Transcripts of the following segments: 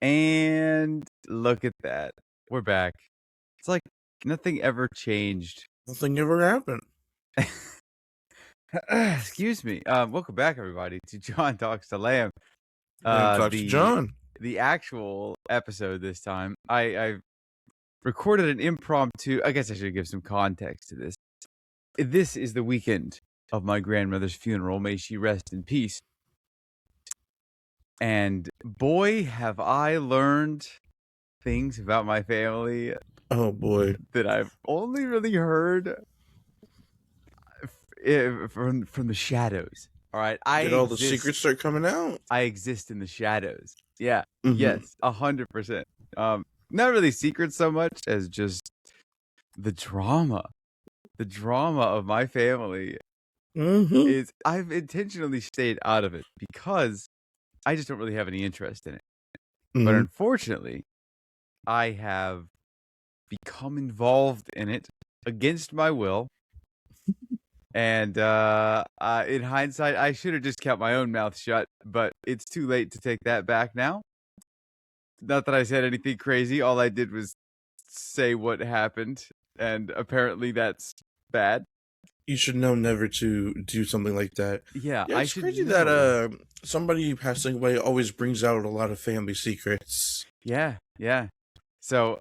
And look at that. We're back. It's like nothing ever changed. Nothing ever happened. Excuse me. Welcome back, everybody, to John Talks to Lamb. Talk to John. The actual episode this time. I recorded an impromptu. I guess I should give some context to this. This is the weekend of my grandmother's funeral. May she rest in peace. And boy, have I learned things about my family. Oh boy, that I've only really heard from the shadows. All right, did all the secrets start coming out? I exist in the shadows. Yeah, yes, 100%. Not really secrets so much as just the drama of my family. Is I've intentionally stayed out of it because I just don't really have any interest in it. But unfortunately, I have become involved in it against my will. And in hindsight, I should have just kept my own mouth shut, but it's too late to take that back now. Not that I said anything crazy. All I did was say what happened, and apparently that's bad. You should know never to do something like that. Yeah, it's crazy that somebody passing away always brings out a lot of family secrets. Yeah. So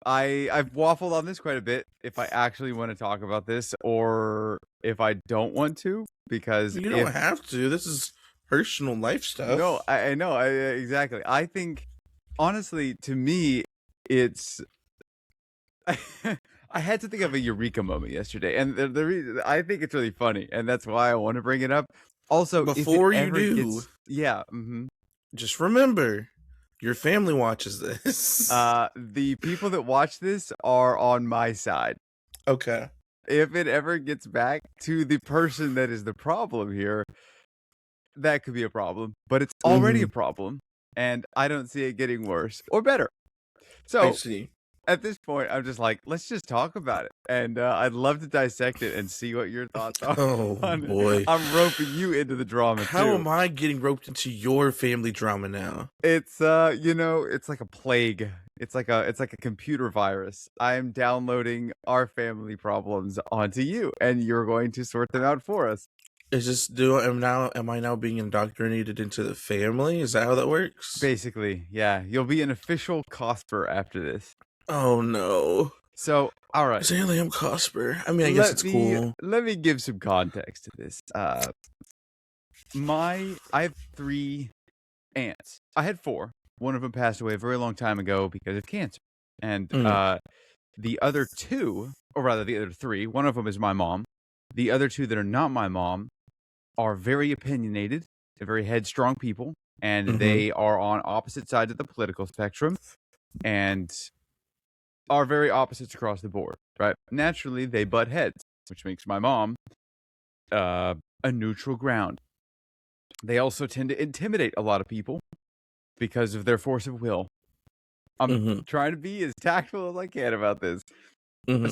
I've waffled on this quite a bit. If I actually want to talk about this, or if I don't want to, because you don't have to. This is personal life stuff. No, I know. Exactly. I think, honestly, to me, it's. I had to think of a eureka moment yesterday, and the reason I think it's really funny, and that's why I want to bring it up. Also, before you do, just remember, your family watches this. The people that watch this are on my side. Okay. If it ever gets back to the person that is the problem here, that could be a problem, but it's already a problem, and I don't see it getting worse or better. So I see. At this point, I'm just like, let's just talk about it. And I'd love to dissect it and see what your thoughts are. Oh, boy. I'm roping you into the drama, How am I getting roped into your family drama now? It's, it's like a plague. It's like a computer virus. I'm downloading our family problems onto you, and you're going to sort them out for us. Is this am I now being indoctrinated into the family? Is that how that works? Basically, yeah. You'll be an official Cosper after this. Oh no. So, all right. Sam Cosper. I mean, I guess it's cool. Let me give some context to this. I have 3 aunts. I had 4. One of them passed away a very long time ago because of cancer. And the other 2, or rather the other 3, one of them is my mom. The other 2 that are not my mom are very opinionated. They're very headstrong people. And they are on opposite sides of the political spectrum. And are very opposites across the board, right? Naturally, they butt heads, which makes my mom a neutral ground. They also tend to intimidate a lot of people because of their force of will. I'm trying to be as tactful as I can about this.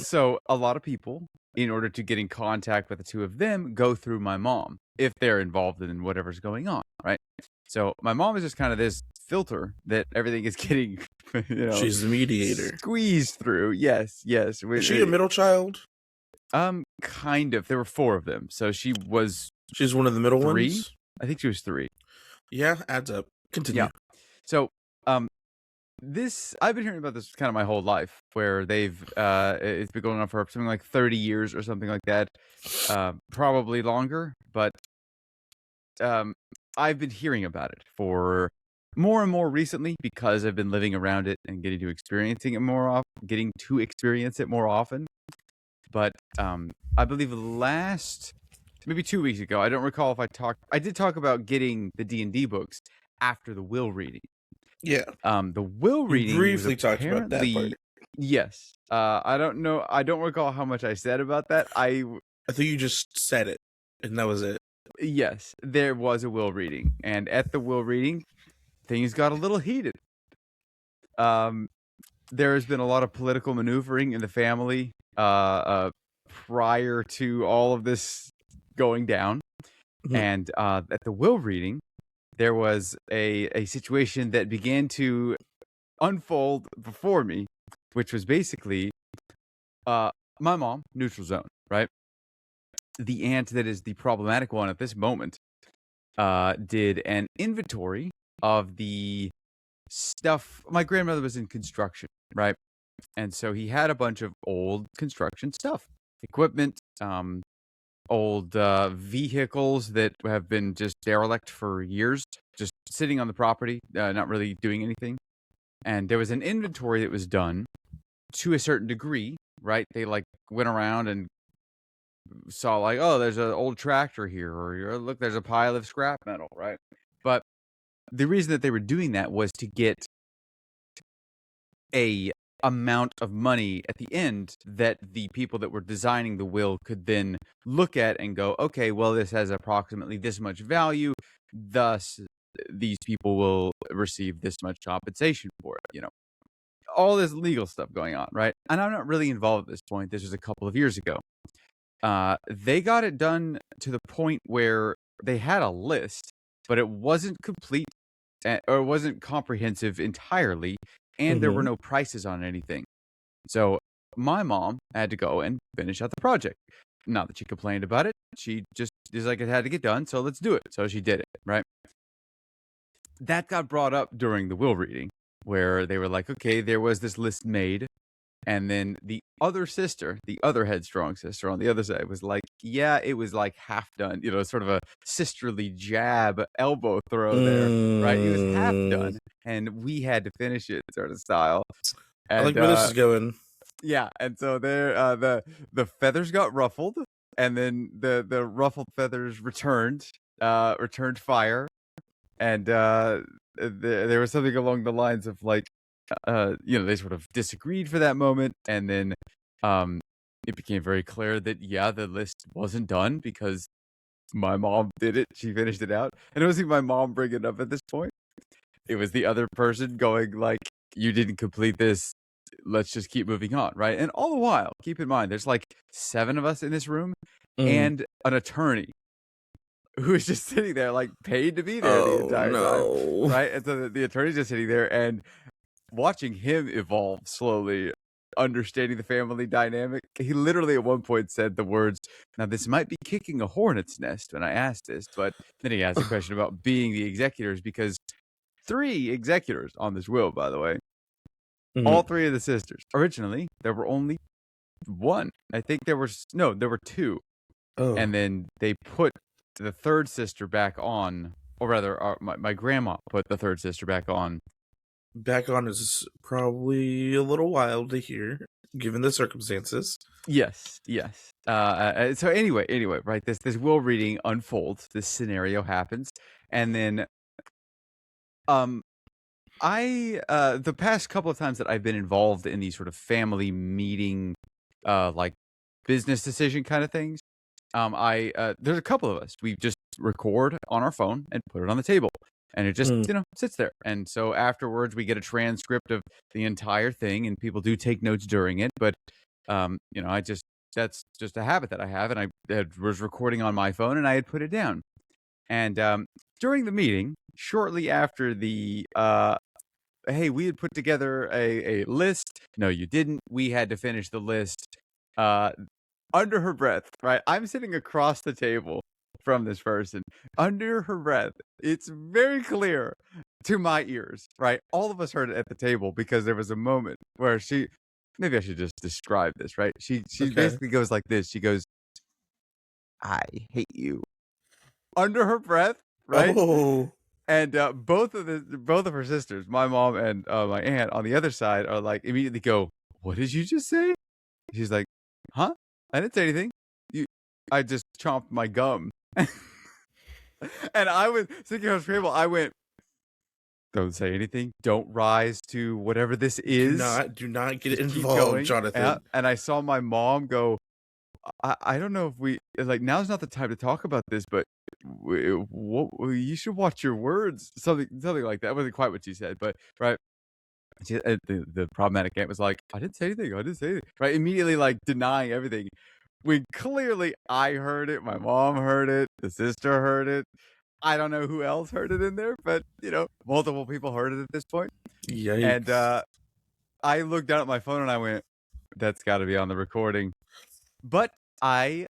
So a lot of people, in order to get in contact with the 2 of them, go through my mom if they're involved in whatever's going on, right? So my mom is just kind of this filter that everything is getting, she's the mediator, squeezed through. Yes. Is she a middle child? Kind of. There were 4 of them, so she's one of the middle 3? ones. I think she was 3. Yeah, adds up. Continue. Yeah. So, I've been hearing about this kind of my whole life, where it's been going on for something like 30 years or something like that, probably longer, but I've been hearing about it for more and more recently because I've been living around it and getting to experience it more often. But I believe maybe 2 weeks ago, I don't recall if I did talk about getting the D&D books after the will reading. Yeah. The will reading, you briefly talked about that part. Yes. I don't know. I don't recall how much I said about that. I think you just said it, and that was it. Yes, there was a will reading, and at the will reading, things got a little heated. There has been a lot of political maneuvering in the family prior to all of this going down, and at the will reading, there was a situation that began to unfold before me, which was basically uh my mom, neutral zone, right? The aunt that is the problematic one at this moment did an inventory of the stuff. My grandmother was in construction, right? And so he had a bunch of old construction stuff, equipment, old vehicles that have been just derelict for years, just sitting on the property, not really doing anything. And there was an inventory that was done to a certain degree, right? They like went around and saw like, oh, there's an old tractor here, or look, there's a pile of scrap metal, right? But the reason that they were doing that was to get a amount of money at the end that the people that were designing the will could then look at and go, okay, well, this has approximately this much value, thus these people will receive this much compensation for it, all this legal stuff going on, right? And I'm not really involved at this point. This was a couple of years ago. They got it done to the point where they had a list, but it wasn't complete or it wasn't comprehensive entirely, and there were no prices on anything. So my mom had to go and finish out the project. Not that she complained about it. She just is like, it had to get done, so let's do it. So she did it, right? That got brought up during the will reading, where they were like, okay, there was this list made. And then the other sister, the other headstrong sister on the other side was like, yeah, it was like half done, sort of a sisterly jab, elbow throw there, right? It was half done and we had to finish it sort of style. And, I like where this is going. Yeah. And so there, the feathers got ruffled, and then the ruffled feathers returned fire. And there was something along the lines of like, they sort of disagreed for that moment, and then it became very clear that the list wasn't done because my mom did it. She finished it out, and it wasn't my mom bringing it up at this point. It was the other person going like, "You didn't complete this. Let's just keep moving on," right? And all the while, keep in mind, there's like 7 of us in this room, and an attorney who is just sitting there, like paid to be there the entire time, right? And so the attorney's just sitting there and watching him evolve slowly, understanding the family dynamic. He literally at one point said the words, "Now this might be kicking a hornet's nest when I asked this," but then he asked a question about being the executors, because 3 executors on this will, by the way, all 3 of the sisters. Originally, there were only 1. I think there were 2. Oh. And then they put the 3rd sister back on, or rather, my grandma put the 3rd sister back on. Back on is probably a little wild to hear, given the circumstances. Yes. So anyway, right? This will reading unfolds. This scenario happens, and then, the past couple of times that I've been involved in these sort of family meeting, like business decision kind of things, there's a couple of us. We just record on our phone and put it on the table. And it just, sits there. And so afterwards, we get a transcript of the entire thing, and people do take notes during it. But, that's just a habit that I have. And I was recording on my phone, and I had put it down. And during the meeting, shortly after the, hey, we had put together a list. No, you didn't. We had to finish the list under her breath, right? I'm sitting across the table from this person. Under her breath, it's very clear to my ears, right? All of us heard it at the table because there was a moment where maybe I should just describe this, right? She basically goes like this. She goes, "I hate you," under her breath, right? Oh. And both of her sisters, my mom and my aunt on the other side, are like immediately go, "What did you just say?" She's like, "Huh? I didn't say anything. I just chomped my gum." And I was sitting on the table. I went, "Don't say anything. Don't rise to whatever this is. Do not get Just keep involved, going." Jonathan. And I saw my mom go, I don't know if we like, now's not the time to talk about this, but you should watch your words." Something like that. It wasn't quite what she said, but right. The problematic aunt was like, I didn't say anything. Right, immediately like denying everything. When clearly I heard it, my mom heard it, the sister heard it. I don't know who else heard it in there, but multiple people heard it at this point. And Yikes. I looked down at my phone and I went, "That's got to be on the recording." But I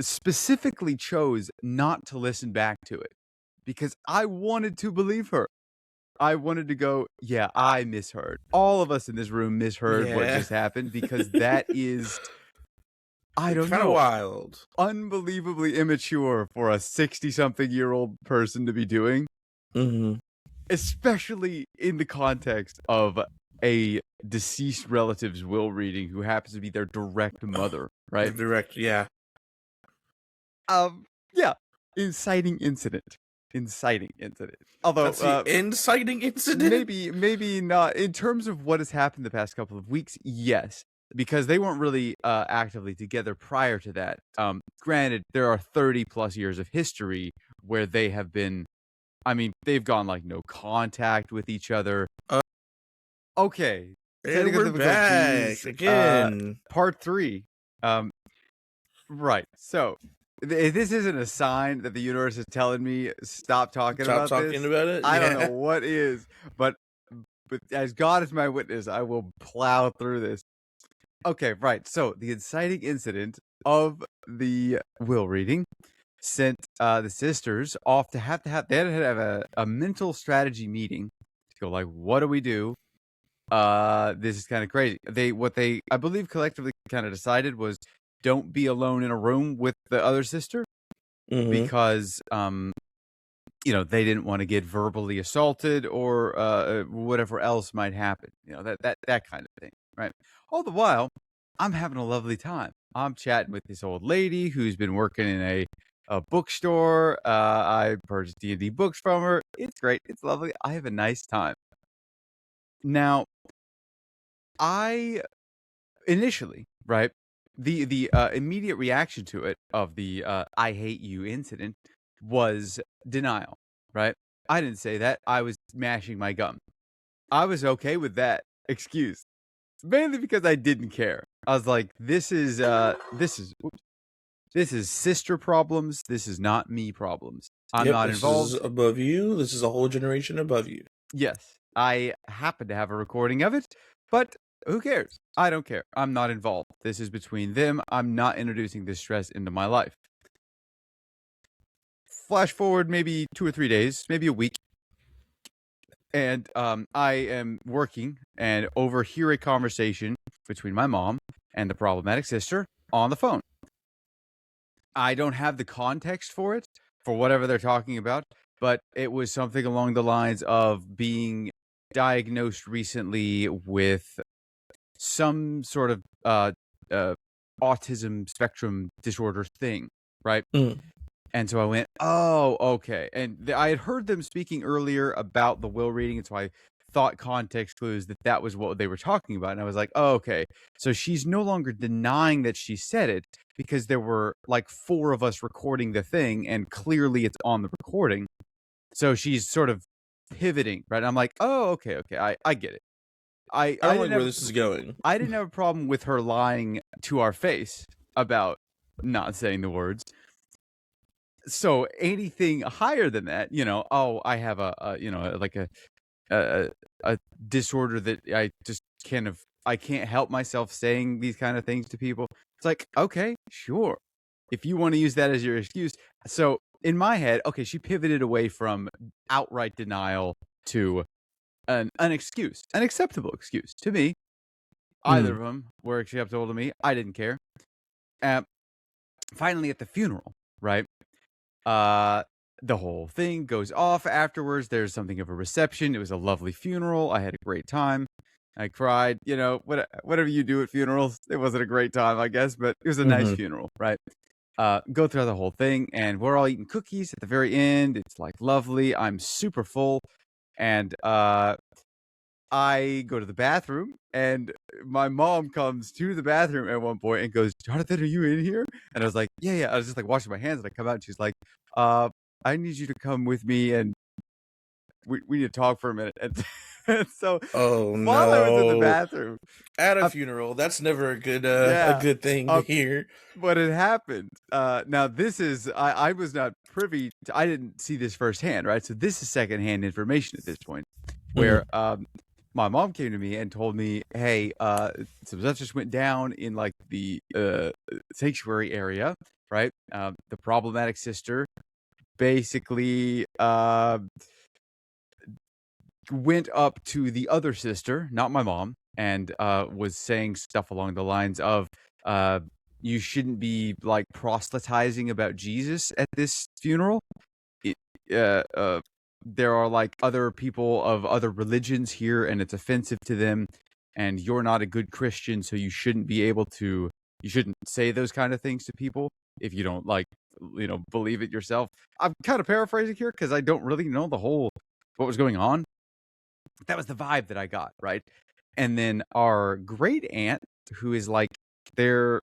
specifically chose not to listen back to it because I wanted to believe her. I wanted to go, yeah, I misheard. All of us in this room misheard what Yeah. just happened because that is, I don't Kind of know, wild. unbelievably immature for a 60-something-year-old person to be doing, especially in the context of a deceased relative's will reading who happens to be their direct mother, right? Direct, yeah. Yeah, inciting incident. Although That's the inciting incident. maybe not in terms of what has happened the past couple of weeks. Yes, because they weren't really actively together prior to that. Granted, there are 30 plus years of history where they have been. I mean, they've gone like no contact with each other. Okay, And we're back again. Part 3. Right. So this isn't a sign that the universe is telling me stop talking about it. I don't know what is, but as God is my witness, I will plow through this. Okay, right. So the inciting incident of the will reading sent the sisters off to have they had to have a mental strategy meeting to go like, what do we do? This is kind of crazy. What they I believe collectively kind of decided was don't be alone in a room with the other sister because they didn't want to get verbally assaulted or whatever else might happen. That kind of thing, right? All the while, I'm having a lovely time. I'm chatting with this old lady who's been working in a bookstore. I purchased D&D books from her. It's great. It's lovely. I have a nice time. Now, I initially, right, the immediate reaction to it of the I hate you incident was denial, right? I didn't say that. I was mashing my gum. I was okay with that excuse, mainly because I didn't care. I was like, this is sister problems. This is not me problems. I'm not involved. This is above you. This is a whole generation above you. Yes, I happen to have a recording of it, but who cares? I don't care. I'm not involved. This is between them. I'm not introducing this stress into my life. Flash forward maybe 2 or 3 days, maybe a week. And I am working and overhear a conversation between my mom and the problematic sister on the phone. I don't have the context for it, for whatever they're talking about, but it was something along the lines of being diagnosed recently with some sort of autism spectrum disorder thing, right? And so I went, oh, okay. And I had heard them speaking earlier about the will reading, and so I thought context clues that was what they were talking about. And I was like, oh, okay. So she's no longer denying that she said it because there were like 4 of us recording the thing, and clearly it's on the recording. So she's sort of pivoting, right? I'm like, oh, okay. I get it. I don't like where this is going. I didn't have a problem with her lying to our face about not saying the words. So anything higher than that, I have a disorder that I just I can't help myself saying these kind of things to people. It's like, okay, sure. If you want to use that as your excuse. So in my head, okay, she pivoted away from outright denial to an excuse, an acceptable excuse to me. Either of them were acceptable to me. I didn't care. Finally, at the funeral, right? The whole thing goes off afterwards. There's something of a reception. It was a lovely funeral. I had a great time. I cried. Whatever you do at funerals, it wasn't a great time, I guess, but it was a nice funeral, right? Go through the whole thing, and we're all eating cookies at the very end. It's like lovely. I'm super full, and I go to the bathroom, and my mom comes to the bathroom at one point and goes, "Jonathan, are you in here?" And I was like, yeah. I was just like washing my hands, and I come out, and she's like, I need you to come with me, and we need to talk for a minute. And And so Oh while I was in the no. bathroom, At a uh, funeral, that's never a yeah, good thing to uh, hear. what had happened. Now this is I was not privy to, I didn't see this firsthand, right? So this is secondhand information at this point, where Mm, my mom came to me and told me, "Hey, some stuff just went down in like the sanctuary area, right? The problematic sister basically went up to the other sister, not my mom, and was saying stuff along the lines of, uh, "You shouldn't be like proselytizing about Jesus at this funeral. It, uh, uh, there are like other people of other religions here, and it's offensive to them. And you're not a good Christian, so you shouldn't be able to. You shouldn't say those kind of things to people if you don't like, believe it yourself." I'm kind of paraphrasing here because I don't really know the whole what was going on. That was the vibe that I got, right? And then our great aunt, who is like their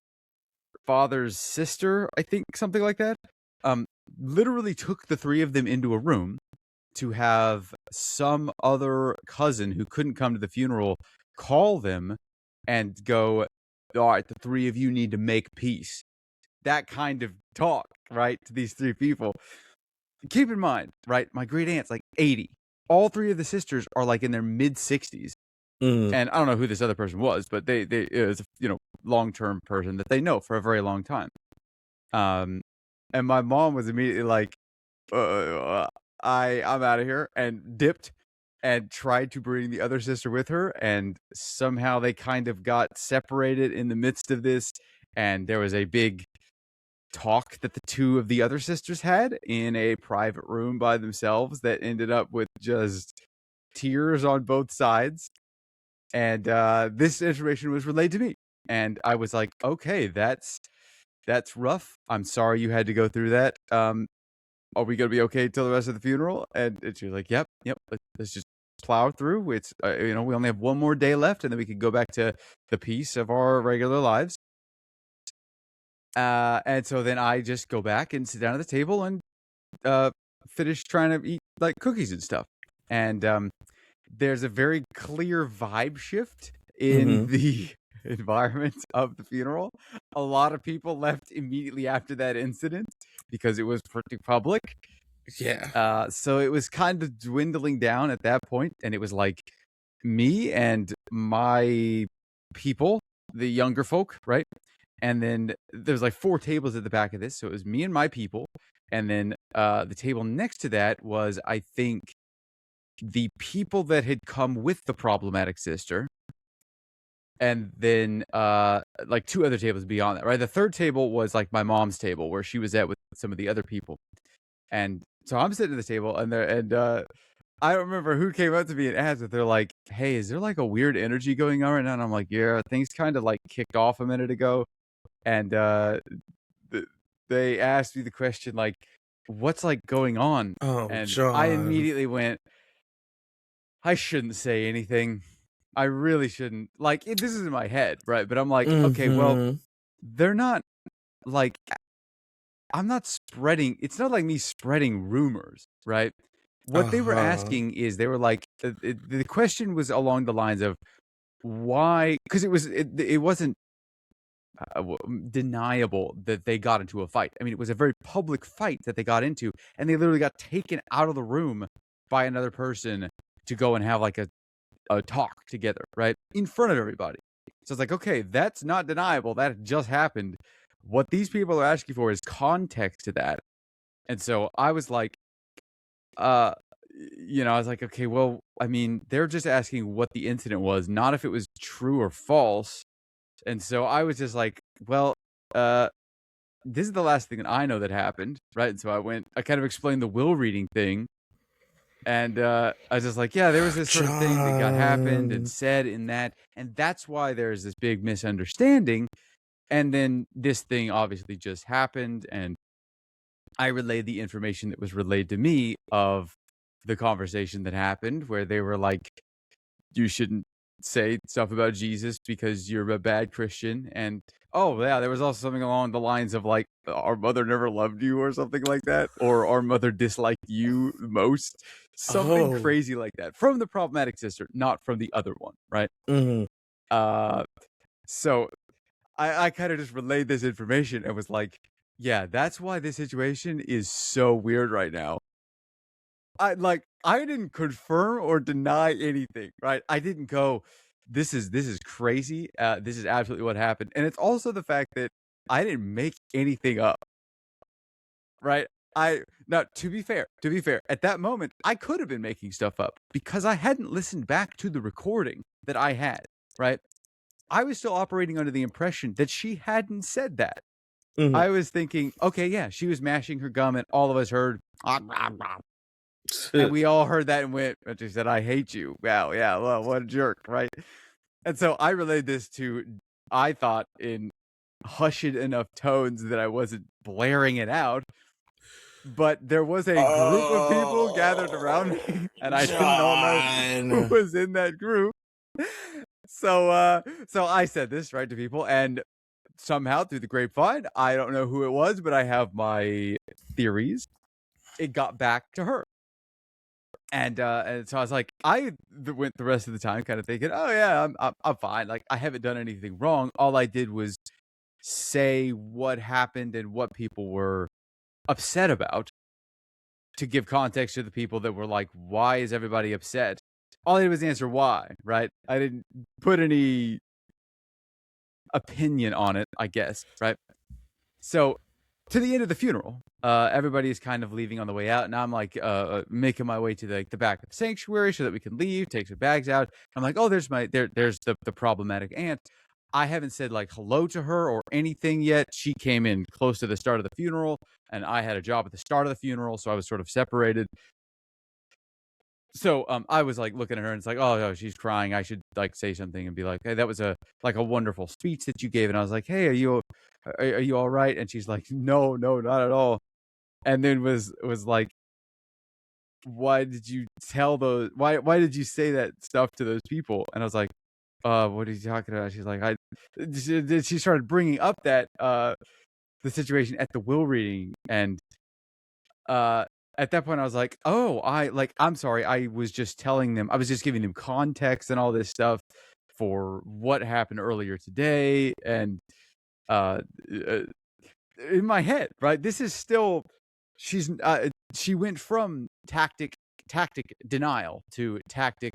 father's sister, I think, something like that, um, literally took the three of them into a room to have some other cousin who couldn't come to the funeral call them and go, "All right, the three of you need to make peace." That kind of talk, right, to these three people. Keep in mind, right, my great aunt's like 80. All three of the sisters are like in their mid 60s, mm. and I don't know who this other person was, but they it was a long-term person that they know for a very long time. Um, and my mom was immediately like, I'm out of here," and dipped and tried to bring the other sister with her, and somehow they kind of got separated in the midst of this, and there was a big talk that the two of the other sisters had in a private room by themselves that ended up with just tears on both sides. And this information was relayed to me, and I was like, "Okay, that's rough. I'm sorry you had to go through that. Are we gonna be okay till the rest of the funeral?" And she was like, "Yep, yep. Let's just plow through. It's we only have one more day left, and then we can go back to the peace of our regular lives." And so then I just go back and sit down at the table and uh, finish trying to eat like cookies and stuff. And there's a very clear vibe shift in Mhm. the environment of the funeral. A lot of people left immediately after that incident because it was pretty public. Yeah. So it was kind of dwindling down at that point, and it was like me and my people, the younger folk, right? And then there's like four tables at the back of this, so it was me and my people, and then the table next to that was, I think, the people that had come with the problematic sister, and then like two other tables beyond that, right? The third table was like my mom's table where she was at with some of the other people, and so I'm sitting at the table, and there and I don't remember who came up to me and asked if they're like, "Hey, is there like a weird energy going on right now?" And I'm like, "Yeah, things kind of like kicked off a minute ago." And th- they asked me the question like, "What's like going on?" Oh, And I John. immediately went, "I shouldn't say anything. I really shouldn't." Like this is in my head, right? But I'm like, okay, well, Mhm. they're not like I'm not spreading. It's not like me spreading rumors, right? What they were Uh-huh. asking is they were like, the question was along the lines of why, because it wasn't deniable that they got into a fight. I mean, it was a very public fight that they got into, and they literally got taken out of the room by another person to go and have like a talk together, right? In front of everybody. So it's like, okay, that's not deniable. That just happened. What these people are asking for is context to that. And so I was like, uh, I was like, okay, well, I mean, they're just asking what the incident was, not if it was true or false. And so I was just like, well, uh, this is the last thing that I know that happened, right? And so I kind of explained the will reading thing. And I was just like, yeah, there was this sort of thing that got happened and John. said in that. And that's why there's this big misunderstanding. And then this thing obviously just happened. And I relayed the information that was relayed to me of the conversation that happened, where they were like, you shouldn't say stuff about Jesus because you're a bad Christian. And Oh yeah, there was also something along the lines of like our mother never loved you or something like that, or our mother disliked you most. Something Oh. crazy like that from the problematic sister, not from the other one, right? Mhm. Uh so I kind of just relayed this information and was like, yeah, that's why this situation is so weird right now. I didn't confirm or deny anything, right? I didn't go, this is crazy. This is absolutely what happened. And it's also the fact that I didn't make anything up, right? I Now to be fair, at that moment I could have been making stuff up because I hadn't listened back to the recording that I had, right? I was still operating under the impression that she hadn't said that. Mhm. I was thinking, okay, yeah, she was mashing her gum and all of us heard and we all heard that and went, and she said, I hate you. Wow, yeah, well, what a jerk, right? And so I relayed this to, I thought, in hushed enough tones that I wasn't blaring it out. But there was a group of people gathered around Oh, me, and I didn't all know who John. was in that group. So I said this right to people, and somehow through the grapevine, I don't know who it was, but I have my theories. It got back to her. And so I was like, went the rest of the time kind of thinking, oh yeah, I'm fine. Like I haven't done anything wrong. All I did was say what happened and what people were upset about to give context to the people that were like, why is everybody upset? All I did was answer why, right? I didn't put any opinion on it, I guess, right? So to the end of the funeral, everybody is kind of leaving on the way out, and I'm like making my way to the back of the sanctuary so that we can leave, take some bags out. I'm like, oh, there's the problematic aunt. I haven't said like hello to her or anything yet. She came in close to the start of the funeral, and I had a job at the start of the funeral, so I was sort of separated. So I was like looking at her and it's like, oh no, she's crying. I should like say something and be like, hey, that was a wonderful speech that you gave. And I was like, hey, are you all right? And she's like, no, no, not at all. And then was like, why did you tell those? Why did you say that stuff to those people? And I was like, what are you talking about? She's like, she started bringing up that the situation at the will reading, and at that point I was like, oh, I'm sorry, I was just telling them, I was just giving them context and all this stuff for what happened earlier today. And uh, uh in my head, right, this is still, she went from tactic denial to tactic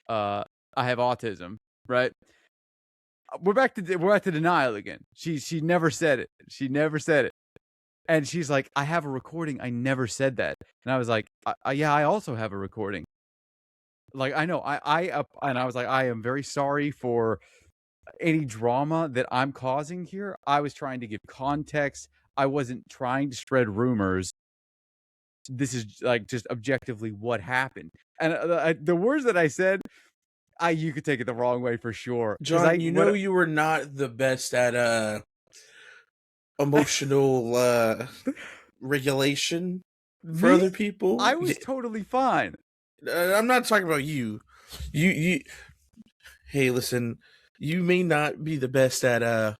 I have autism, right? We're back to denial again. She never said it. She never said it. And she's like, I have a recording. I never said that. And I was like, yeah, I also have a recording. Like, I know, and I was like, I am very sorry for any drama that I'm causing here. I was trying to give context. I wasn't trying to spread rumors. This is like just objectively what happened. And the words that I said, you could take it the wrong way for sure. John, you know you were not the best at emotional regulation for Me? other people. I was totally fine. I'm not talking about you. You hey, listen, you may not be the best at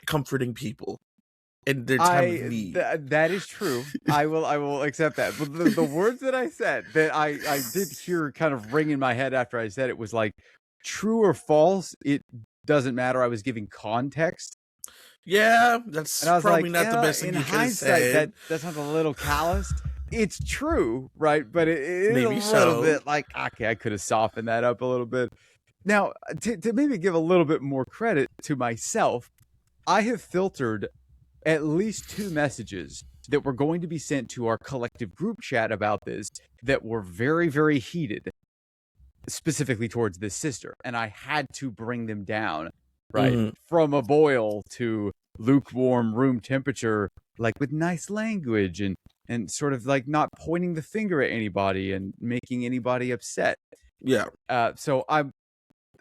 comforting people in their time of need. That is true. I will accept that. But the words that I said that I did hear kind of ring in my head after I said it was like, true or false, it doesn't matter. I was giving context. Yeah, that's And I was probably like, not the best thing in you could have hindsight, said. that sounds a little calloused. It's true, right? But it is Maybe a little so. bit like, okay, I could have softened that up a little bit. Now, to maybe give a little bit more credit to myself, I have filtered at least 2 messages that were going to be sent to our collective group chat about this that were very, very heated, specifically towards this sister. And I had to bring them down, right? Mhm. From a boil to lukewarm room temperature, like with nice language and sort of like not pointing the finger at anybody and making anybody upset. Yeah. So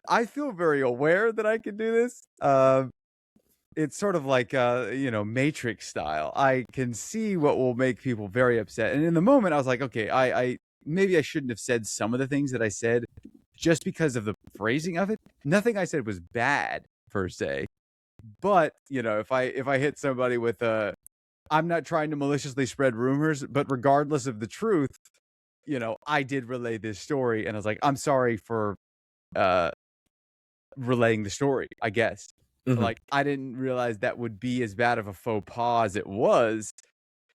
I feel very aware that I can do this. It's sort of like Matrix style. I can see what will make people very upset. And in the moment I was like, okay, I maybe I shouldn't have said some of the things that I said just because of the phrasing of it. Nothing I said was bad per se. But, if I hit somebody with I'm not trying to maliciously spread rumors, but regardless of the truth, I did relay this story, and I was like, "I'm sorry for, uh, relaying the story, I guess." Mhm. Like, I didn't realize that would be as bad of a faux pas as it was.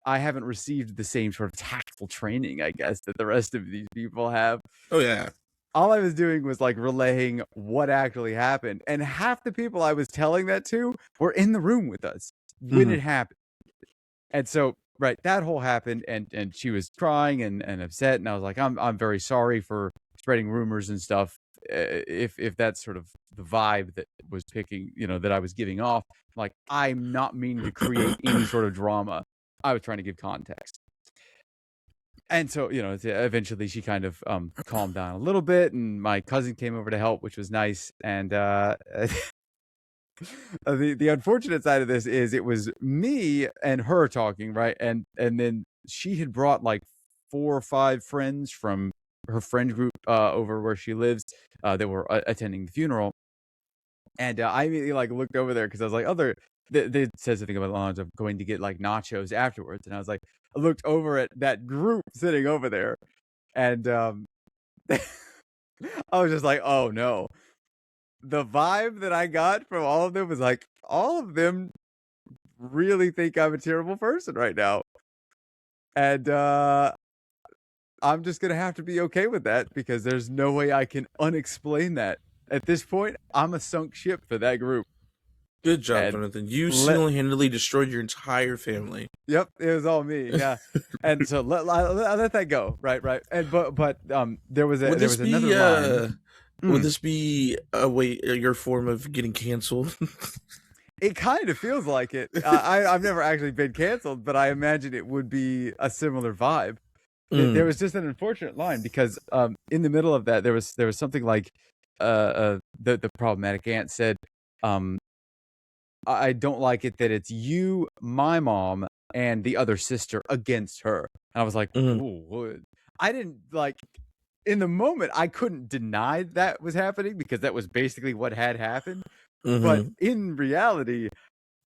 I haven't received the same sort of tactful training, I guess, that the rest of these people have. Oh, yeah. All I was doing was, like, relaying what actually happened, and half the people I was telling that to were in the room with us when Mhm. it happened. And so, right, that whole happened, and she was crying and upset, and I was like, I'm very sorry for spreading rumors and stuff. If that's sort of the vibe that was picking, that I was giving off, like, I'm not meaning to create any sort of drama. I was trying to give context. And so, eventually she kind of calmed down a little bit, and my cousin came over to help, which was nice. And the unfortunate side of this is it was me and her talking, right? And then she had brought like 4 or 5 friends from her friend group over where she lives that were attending the funeral. And I immediately like looked over there because I was like, they said something about the lines of going to get like nachos afterwards, and I was like, I looked over at that group sitting over there, and I was just like, oh no. The vibe that I got from all of them was like, all of them really think I'm a terrible person right now. And I'm just gonna have to be okay with that because there's no way I can unexplain that. At this point, I'm a sunk ship for that group. Good job, And Jonathan. You let single-handedly destroyed your entire family. Yep, it was all me. Yeah. And so I let that go. Right. And but Would there this was another be line. would Mm. this be a way your form of getting canceled? It kind of feels like it. I've never actually been canceled, but I imagine it would be a similar vibe. There Mm. was just an unfortunate line because in the middle of that there was something like the problematic aunt said, um, I don't like it that it's you, my mom, and the other sister against her. And I was like, Mhm. ooh, I didn't like in the moment I couldn't deny that was happening because that was basically what had happened. But Mhm. in reality,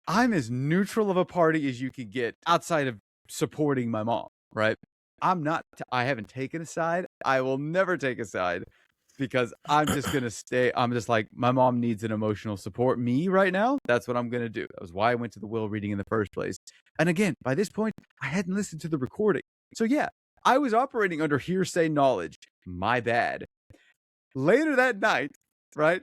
I'm as neutral of a party as you could get outside of supporting my mom, right? I haven't taken a side. I will never take a side because I'm just going to stay. I'm just like, my mom needs an emotional support. Me right now, that's what I'm going to do. That was why I went to the will reading in the first place. And again, by this point, I hadn't listened to the recording. So yeah, I was operating under hearsay knowledge. My bad. Later that night, right?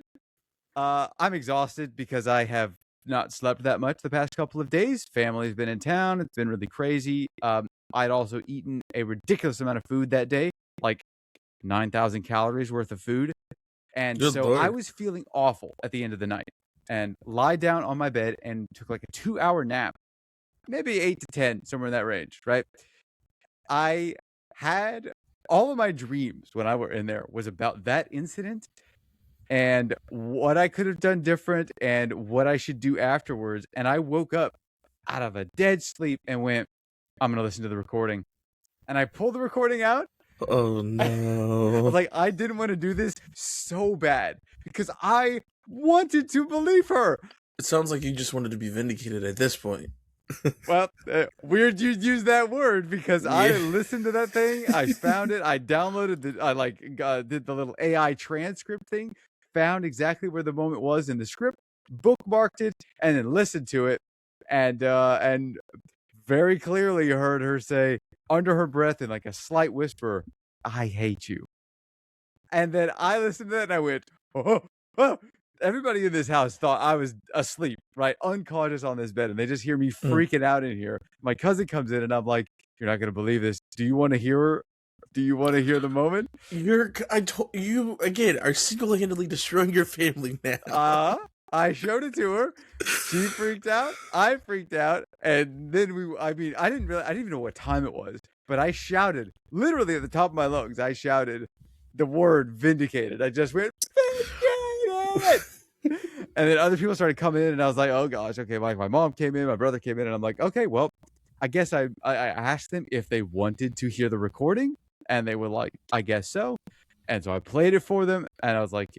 I'm exhausted because I have not slept that much the past couple of days. Family's been in town. It's been really crazy. I'd also eaten a ridiculous amount of food that day, like 9,000 calories worth of food. And Good so I lord. was feeling awful at the end of the night and lied down on my bed and took like a 2-hour nap, maybe 8 to 10, somewhere in that range, right? I had all of my dreams when I were in there was about that incident and what I could have done different and what I should do afterwards. And I woke up out of a dead sleep and went, I'm going to listen to the recording. And I pulled the recording out. Oh no. Like, I didn't want to do this so bad because I wanted to believe her. It sounds like you just wanted to be vindicated at this point. Well, weird you use that word because I Yeah. listened to that thing. I found it. I downloaded did the little AI transcript thing, found exactly where the moment was in the script, bookmarked it, and then listened to it, and very clearly heard her say under her breath in like a slight whisper, "I hate you." And then I listened to that and I went, oh, oh. Everybody in this house thought I was asleep, right? Unconscious on this bed. And they just hear me Mm. freaking out in here. My cousin comes in and I'm like, you're not going to believe this. Do you want to hear her? Do you want to hear the moment? I told you again are single-handedly destroying your family now. I showed it to her. She freaked out. I freaked out. And then I didn't even know what time it was, but I shouted literally at the top of my lungs. I shouted the word vindicated. I just went, vindicated. And then other people started coming in, and I was like, "Oh gosh, okay." My mom came in, my brother came in, and I'm like, "Okay, well, I guess I asked them if they wanted to hear the recording, and they were like, I guess so." And so I played it for them, and I was like,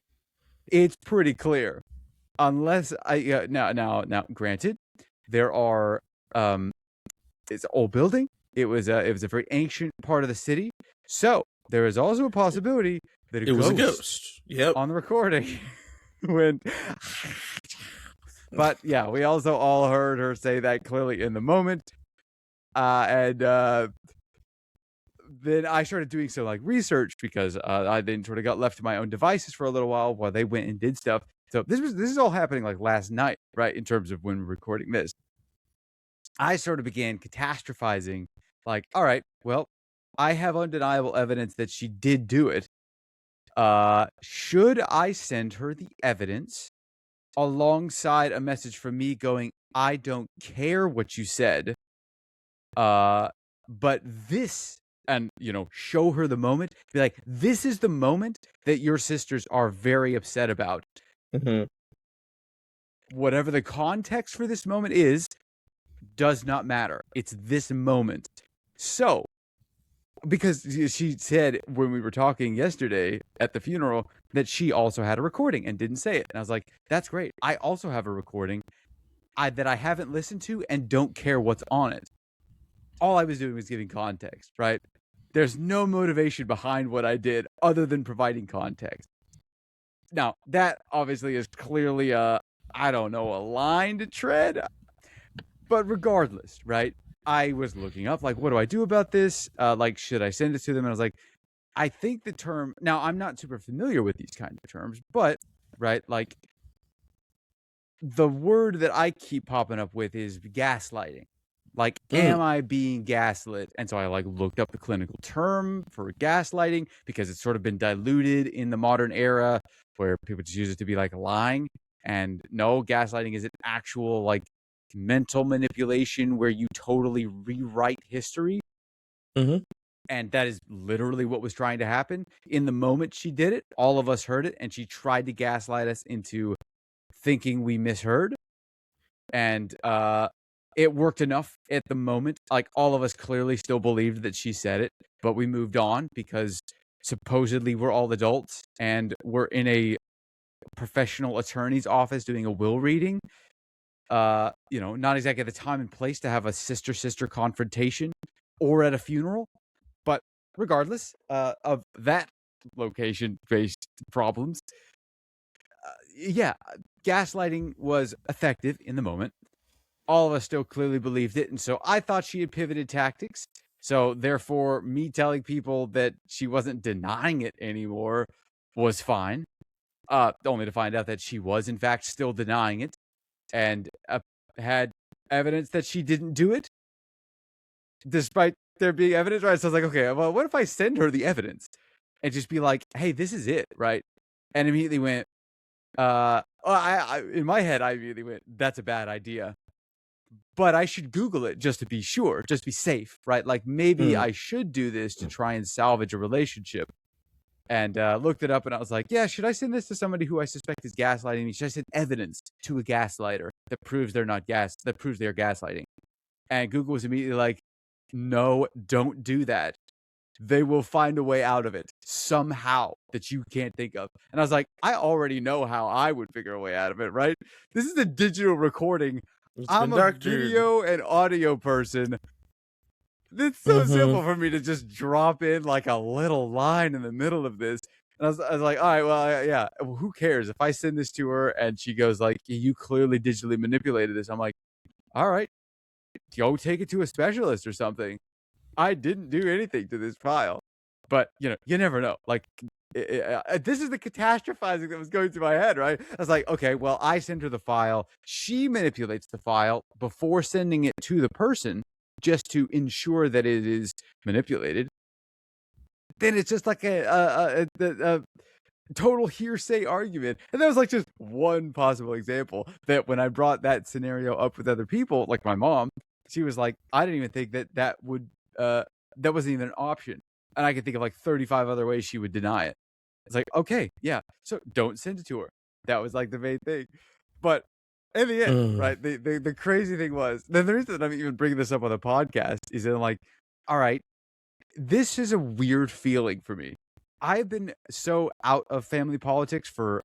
"It's pretty clear. unless I now granted, there are it's an old building. It was a very ancient part of the city, so there is also a possibility that It was a ghost. Yep. on the recording when. But yeah, we also all heard her say that clearly in the moment, and then I started doing some like research because I then sort of got left to my own devices for a little while they went and did stuff. So this is all happening like last night, right? In terms of when we're recording this, I sort of began catastrophizing, like, all right, well, I have undeniable evidence that she did do it. Should I send her the evidence alongside a message from me going, I don't care what you said, but this, and show her the moment, be like, this is the moment that your sisters are very upset about. Mm-hmm. Whatever the context for this moment is, does not matter. It's this moment. So, because she said when we were talking yesterday at the funeral that she also had a recording and didn't say it. And I was like, that's great. I also have a recording that I haven't listened to and don't care what's on it. All I was doing was giving context, right? There's no motivation behind what I did other than providing context. Now, that obviously is clearly a line to tread. But regardless, right? I was looking up, like, what do I do about this? Like, should I send it to them? And I was like, I think the term, now I'm not super familiar with these kinds of terms, but, right, like, the word that I keep popping up with is gaslighting. Like, am I being gaslit? And so I like looked up the clinical term for gaslighting because it's sort of been diluted in the modern era where people just use it to be like lying. And no, gaslighting is an actual like mental manipulation where you totally rewrite history. Mm-hmm. And that is literally what was trying to happen. In the moment she did it, all of us heard it, and she tried to gaslight us into thinking we misheard. And it worked enough at the moment. Like, all of us clearly still believed that she said it, but we moved on because supposedly we're all adults and we're in a professional attorney's office doing a will reading. Not exactly the time and place to have a sister confrontation or at a funeral. But regardless of that location-based problems, gaslighting was effective in the moment. All of us still clearly believed it, and so I thought she had pivoted tactics. So therefore, me telling people that she wasn't denying it anymore was fine. Only to find out that she was, in fact, still denying it and had evidence that she didn't do it, despite there being evidence, right? So I was like, okay, well, what if I send her the evidence and just be like, hey, this is it, right? And immediately went, in my head, I immediately went, that's a bad idea. But I should Google it just to be sure, just to be safe, right? Like, maybe I should do this to try and salvage a relationship. And looked it up, and I was like, yeah, should I send this to somebody who I suspect is gaslighting me? Should I send evidence to a gaslighter that proves they're gaslighting? And Google was immediately like, no, don't do that. They will find a way out of it somehow that you can't think of. And I was like, I already know how I would figure a way out of it, right? This is a digital recording. I'm a video and audio person. It's so simple for me to just drop in like a little line in the middle of this. And I was like, all right, well, well, who cares if I send this to her and she goes like, you clearly digitally manipulated this. I'm like, all right, go take it to a specialist or something. I didn't do anything to this file. But, you never know. Like, this is the catastrophizing that was going through my head, right? I was like, okay, well, I send her the file. She manipulates the file before sending it to the person just to ensure that it is manipulated. Then it's just like a total hearsay argument. And that was like just one possible example that when I brought that scenario up with other people, like my mom, she was like, I didn't even think that would, that wasn't even an option. And I could think of like 35 other ways she would deny it. It's like, okay, yeah, so don't send it to her. That was like the main thing. But in the end, right, the crazy thing was, the reason that I'm even bringing this up on the podcast is that I'm like, all right, this is a weird feeling for me. I've been so out of family politics for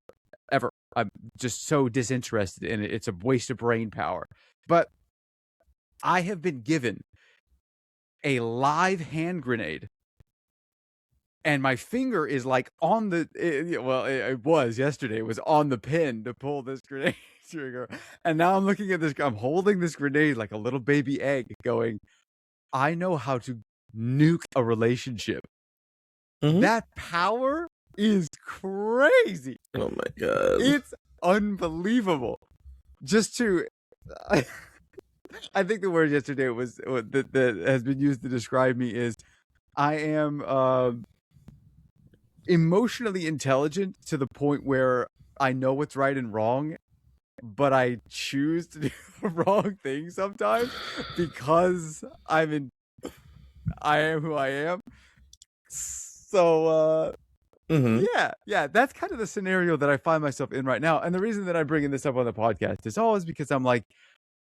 ever. I'm just so disinterested in it. It's a waste of brain power. But I have been given a live hand grenade, and my finger is like on the it was yesterday. It was on the pin to pull this grenade trigger, and now I'm looking at this. I'm holding this grenade like a little baby egg, going, I know how to nuke a relationship. That power is crazy. Oh my god, it's unbelievable. Just to, I think the word yesterday was that has been used to describe me is, I am emotionally intelligent to the point where I know what's right and wrong, but I choose to do the wrong thing sometimes because I am who I am. So yeah, that's kind of the scenario that I find myself in right now. And the reason that I'm bringing this up on the podcast is because I'm like,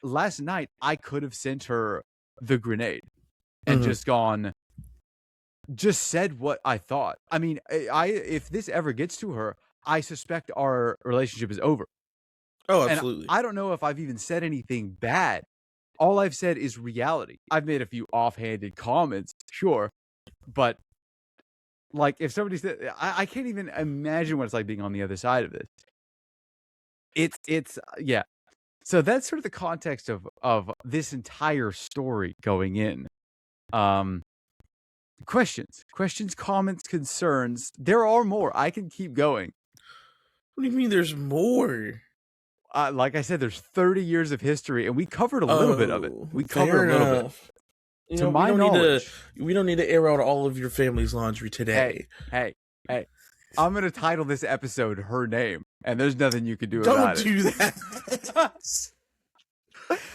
last night I could have sent her the grenade and just said what I thought. I mean, if this ever gets to her, I suspect our relationship is over. Oh, absolutely. And I don't know if I've even said anything bad. All I've said is reality. I've made a few offhanded comments, sure, but like if somebody said, I can't even imagine what it's like being on the other side of this. It's yeah. So that's sort of the context of this entire story going in. Questions, comments, concerns. There are more. I can keep going. What do you mean there's more? Like I said, there's 30 years of history, and we covered a little bit of it. We covered a little bit. To my knowledge, we don't need to air out all of your family's laundry today. Hey. I'm going to title this episode Her Name, and there's nothing you can do about it. Don't do that.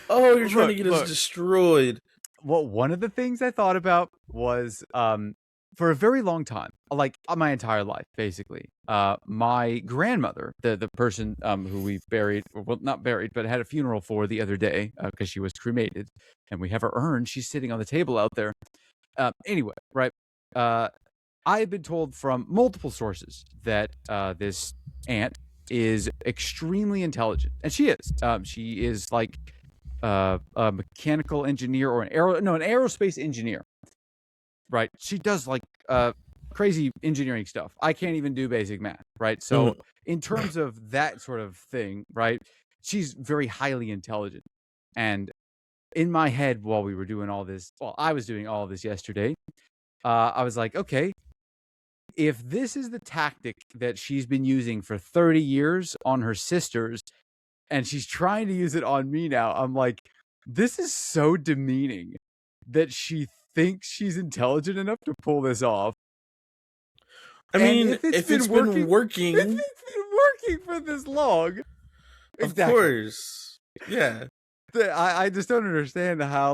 Oh, you're trying to get us destroyed. Well, one of the things I thought about was, for a very long time, like my entire life, basically, my grandmother, the person who we buried, well, not buried, but had a funeral for the other day because she was cremated, and we have her urn. She's sitting on the table out there. Anyway, right? I have been told from multiple sources that this aunt is extremely intelligent, and she is. She is like a mechanical engineer or an aerospace engineer. Right? She does like crazy engineering stuff. I can't even do basic math, right? So in terms of that sort of thing, right, she's very highly intelligent. And in my head, while we were doing all this, I was doing all of this yesterday, I was like, okay, if this is the tactic that she's been using for 30 years on her sisters, and she's trying to use it on me now, I'm like, this is so demeaning that she thinks she's intelligent enough to pull this off. I mean, if it's been working for this long, of course, yeah. I just don't understand how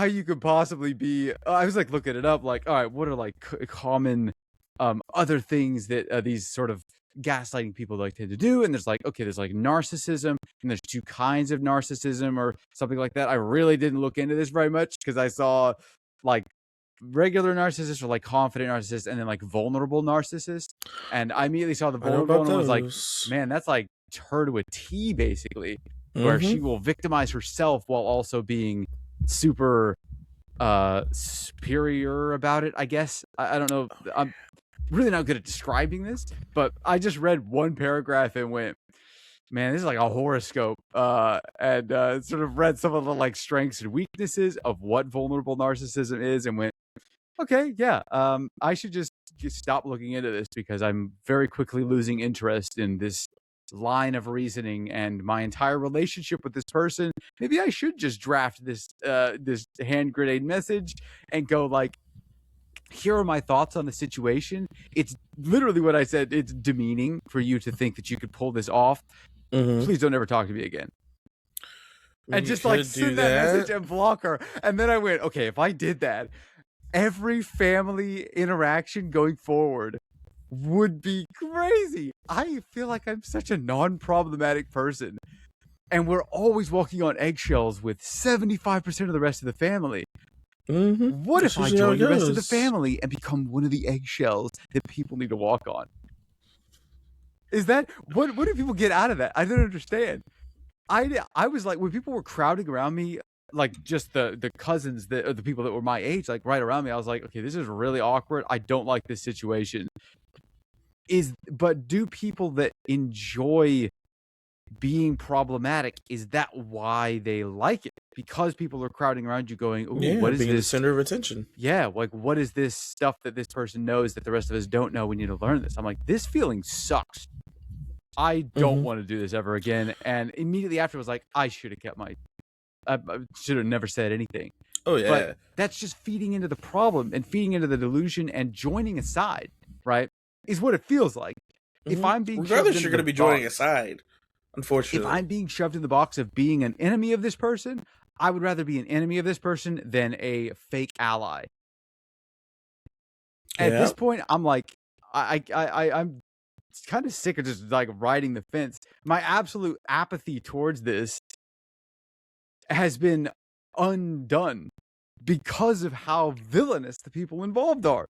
you could possibly be. I was like looking it up, like, all right, what are like common other things that these sort of gaslighting people like to do? And there's like, okay, there's like narcissism, and there's two kinds of narcissism or something like that. I really didn't look into this very much because I saw like regular narcissist or like confident narcissist and then like vulnerable narcissist, and I immediately saw the vulnerable one and was like, man, that's like her to a T, basically, where she will victimize herself while also being super superior about it, I guess. I don't know, I'm really not good at describing this, but I just read one paragraph and went, man, this is like a horoscope, and sort of read some of the like strengths and weaknesses of what vulnerable narcissism is, and went, okay, yeah, I should just stop looking into this because I'm very quickly losing interest in this line of reasoning and my entire relationship with this person. Maybe I should just draft this hand grenade message and go like, here are my thoughts on the situation. It's literally what I said. It's demeaning for you to think that you could pull this off. Please don't ever talk to me again. And just like send that message and block her. And then I went, okay, if I did that, every family interaction going forward would be crazy. I feel like I'm such a non-problematic person, and we're always walking on eggshells with 75% of the rest of the family. What if I join the rest of the family and become one of the eggshells that people need to walk on? Is that what do people get out of that? I don't understand. I was like, when people were crowding around me, like just the cousins that or the people that were my age, like right around me, I was like, okay, this is really awkward. I don't like this situation. But do people that enjoy being problematic, is that why they like it? Because people are crowding around you going, ooh, what is being this? the center of attention. Yeah, like what is this stuff that this person knows that the rest of us don't know? We need to learn this. I'm like, this feeling sucks. I don't want to do this ever again. And immediately after, I was like, I should have kept I should have never said anything. Oh yeah, but that's just feeding into the problem and feeding into the delusion and joining a side, right? Is what it feels like. If I'm being regardless, you're going to be joining a side. Unfortunately, if I'm being shoved in the box of being an enemy of this person, I would rather be an enemy of this person than a fake ally. At this point, I'm like, I'm kind of sick of just like riding the fence. My absolute apathy towards this has been undone because of how villainous the people involved are.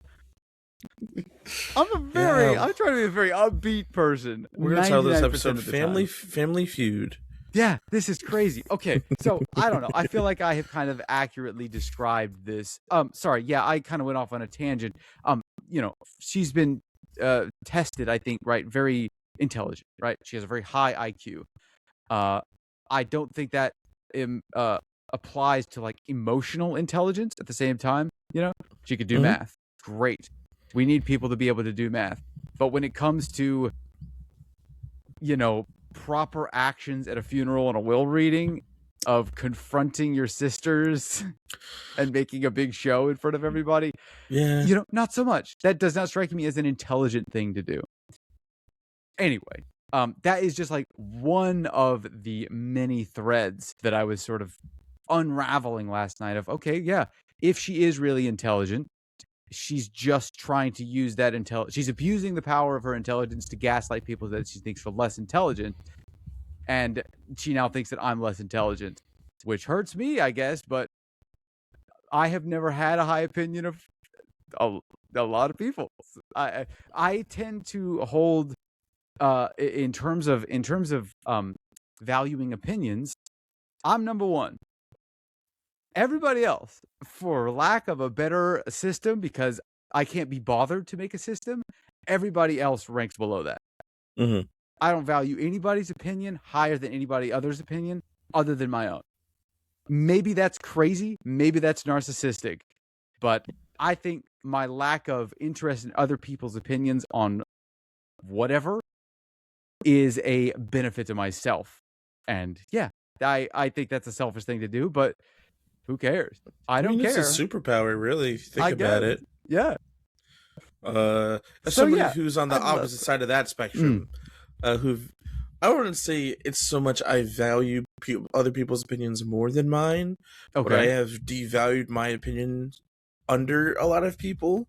I'm trying to be a very upbeat person. We're gonna title this episode Family Feud. Yeah, this is crazy. Okay, so I don't know. I feel like I have kind of accurately described this. Sorry, yeah, I kind of went off on a tangent. She's been tested, I think, right? Very intelligent, right? She has a very high IQ. I don't think that applies to like emotional intelligence at the same time. She could do math. Great. We need people to be able to do math. But when it comes to, proper actions at a funeral and a will reading of confronting your sisters and making a big show in front of everybody, not so much. That does not strike me as an intelligent thing to do. Anyway, that is just like one of the many threads that I was sort of unraveling last night of, okay, yeah, if she is really intelligent, she's just trying to use that she's abusing the power of her intelligence to gaslight people that she thinks are less intelligent, and she now thinks that I'm less intelligent, which hurts me, I guess, but I have never had a high opinion of a lot of people. I tend to hold in terms of valuing opinions, I'm number one. Everybody else, for lack of a better system, because I can't be bothered to make a system, everybody else ranks below that. I don't value anybody's opinion higher than anybody other's opinion other than my own. Maybe that's crazy. Maybe that's narcissistic. But I think my lack of interest in other people's opinions on whatever is a benefit to myself. And yeah, I think that's a selfish thing to do, but who cares? I don't care. It's a superpower, really, if you think about it. Yeah. As somebody who's on the opposite side of that spectrum, I wouldn't say it's so much I value other people's opinions more than mine, but I have devalued my opinion under a lot of people.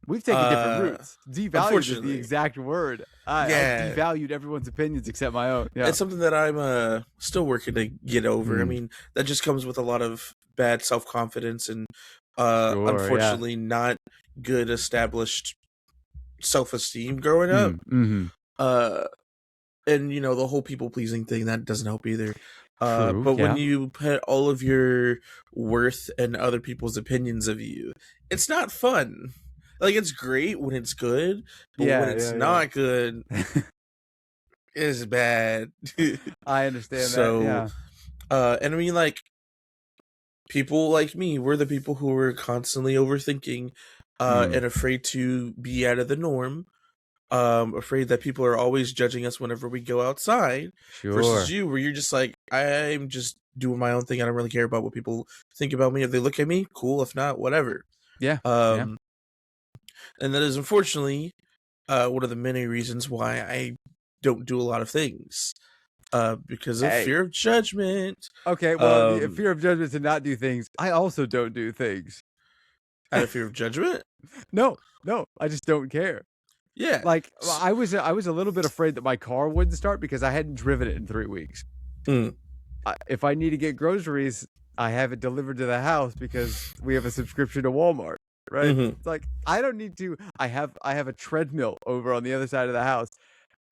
We've taken different routes. Devalued is the exact word. I devalued everyone's opinions except my own. Yeah. It's something that I'm still working to get over. I mean, that just comes with a lot of bad self-confidence and unfortunately not good established self-esteem growing up. And the whole people-pleasing thing, that doesn't help either. When you put all of your worth in other people's opinions of you, it's not fun. Like, it's great when it's good, but when it's not good, it's bad. I understand that, and I mean, like, people like me, we're the people who are constantly overthinking and afraid to be out of the norm, afraid that people are always judging us whenever we go outside, versus you, where you're just like, I'm just doing my own thing. I don't really care about what people think about me. If they look at me, cool. If not, whatever. And that is unfortunately one of the many reasons why I don't do a lot of things, because of fear of judgment. Okay, well, the fear of judgment to not do things. I also don't do things. Out of fear of judgment? No, I just don't care. Yeah, like I was a little bit afraid that my car wouldn't start because I hadn't driven it in 3 weeks. If I need to get groceries, I have it delivered to the house because we have a subscription to Walmart. Right? It's like I don't need to. I have a treadmill over on the other side of the house.